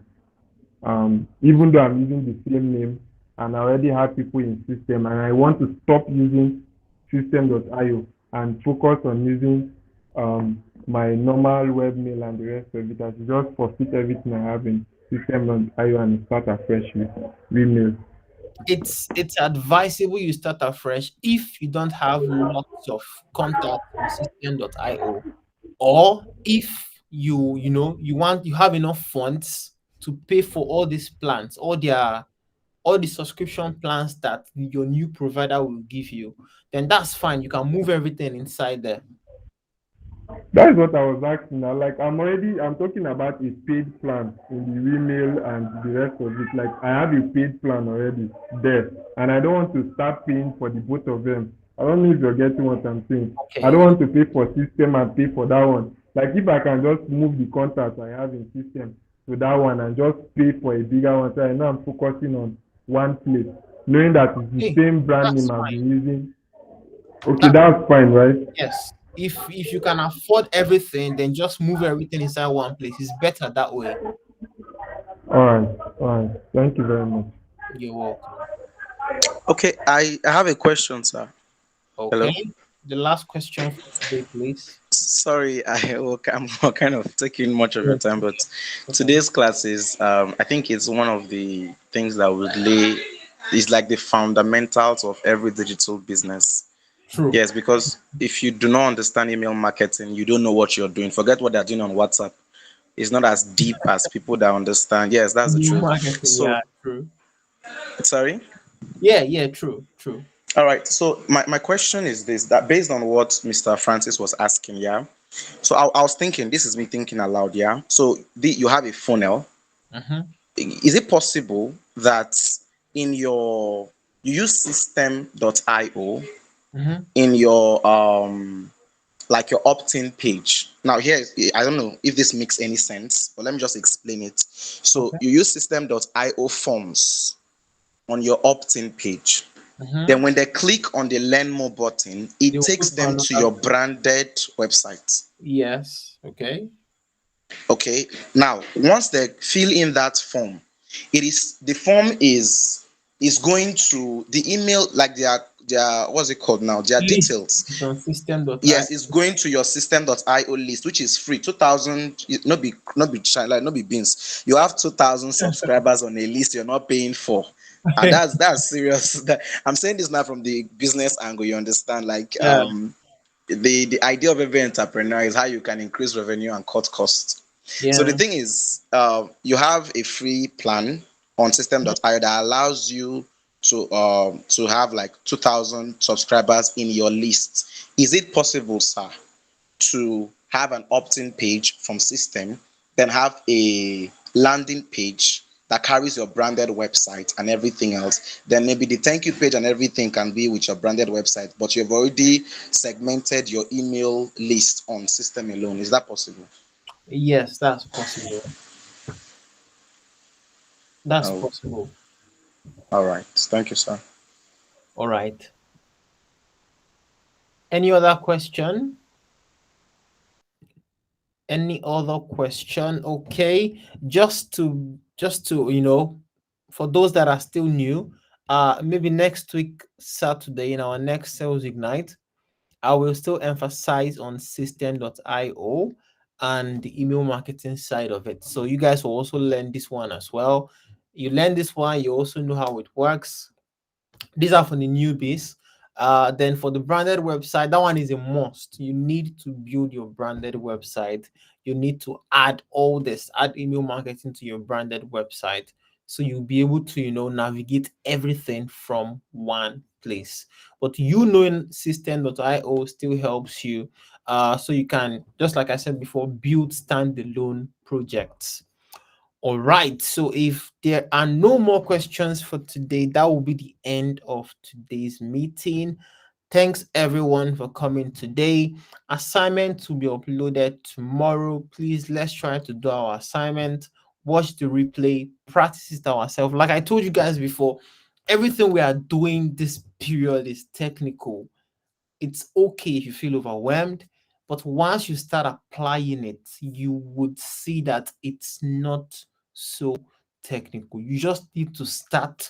even though I'm using the same name and I already have people in system and I want to stop using system.io and focus on using my normal webmail and the rest of it, I should just forfeit everything I have in system.io and start afresh with Wemail. It's advisable you start afresh if you don't have lots of contacts on system.io, or if you have enough funds to pay for all these plans, all the subscription plans that your new provider will give you, then that's fine. You can move everything inside there. That is what I was asking now. Like I'm talking about a paid plan in the email and the rest of it. Like I have a paid plan already there and I don't want to start paying for the both of them. I don't know if you're getting what I'm saying. Okay. I don't want to pay for system and pay for that one. Like if I can just move the contacts I have in system to that one and just pay for a bigger one, so I know I'm focusing on one place, knowing that it's the same brand name I've been using. Okay, that's fine, right? Yes. If you can afford everything, then just move everything inside one place. It's better that way. All right. Thank you very much. You're welcome. Okay, I have a question, sir. Okay. Hello? The last question for today, please. Sorry, I'm kind of taking much of your time, but today's class is, I think it's one of the things that would is like the fundamentals of every digital business. True. Yes, because if you do not understand email marketing, you don't know what you're doing. Forget what they're doing on WhatsApp. It's not as deep as people that understand. Yes, that's the truth. So, yeah, true. Sorry? Yeah, true. All right. So my question is this: that based on what Mr. Francis was asking, yeah. So I was thinking, this is me thinking aloud, yeah. So you have a funnel. Is it possible that you use system.io in your like your opt-in page? Now here, I don't know if this makes any sense, but let me just explain it. So you use system.io forms on your opt-in page. Then when they click on the learn more button, it takes them to your branded website. Yes. Okay. Now once they fill in that form, the form is going to the email, like their what's it called now, their details. Yes, it's going to your system.io list, which is free. 2,000, not be beans. You have 2,000 subscribers on a list you're not paying for. And that's serious. I'm saying this now from the business angle, you understand? Like the idea of every entrepreneur is how you can increase revenue and cut costs. So the thing is, you have a free plan on system.io that allows you to have like 2,000 subscribers in your list. Is it possible, sir, to have an opt-in page from system, then have a landing page that carries your branded website and everything else? Then maybe the thank you page and everything can be with your branded website, but you've already segmented your email list on system alone. Is that possible? Yes, that's possible. That's possible. All right. Thank you, sir. All right. Any other question? Any other question? Okay, just to for those that are still new, maybe next week Saturday in our next Sales Ignite, I will still emphasize on System.io and the email marketing side of it. So you guys will also learn this one as well. You learn this one, you also know how it works. These are for the newbies. Then for the branded website, that one is a must. You need to build your branded website. You need to add all this, add email marketing to your branded website. So you'll be able to, navigate everything from one place. But knowing System.io still helps you. So you can, just like I said before, build standalone projects. All right. So if there are no more questions for today, that will be the end of today's meeting. Thanks everyone for coming today. Assignment will be uploaded tomorrow. Please, let's try to do our assignment. Watch the replay, practice it ourselves. Like I told you guys before, everything we are doing this period is technical. It's okay if you feel overwhelmed, but once you start applying it, you would see that it's not so technical. You just need to start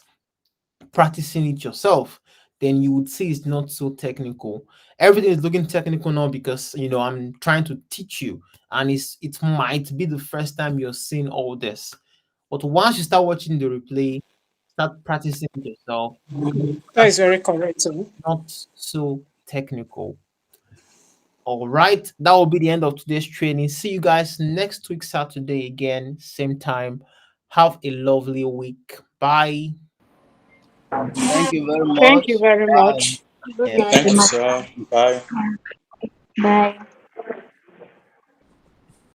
practicing it yourself. Then you would see it's not so technical. Everything is looking technical now because I'm trying to teach you, and it might be the first time you're seeing all this. But once you start watching the replay, start practicing it yourself, That is very correct. Too. not so technical. All right, that will be the end of today's training. See you guys next week, Saturday again, same time. Have a lovely week. Bye. Thank you very much. Thank you very Bye. much. Good Yeah. night. Thank you, sir. Bye. Bye.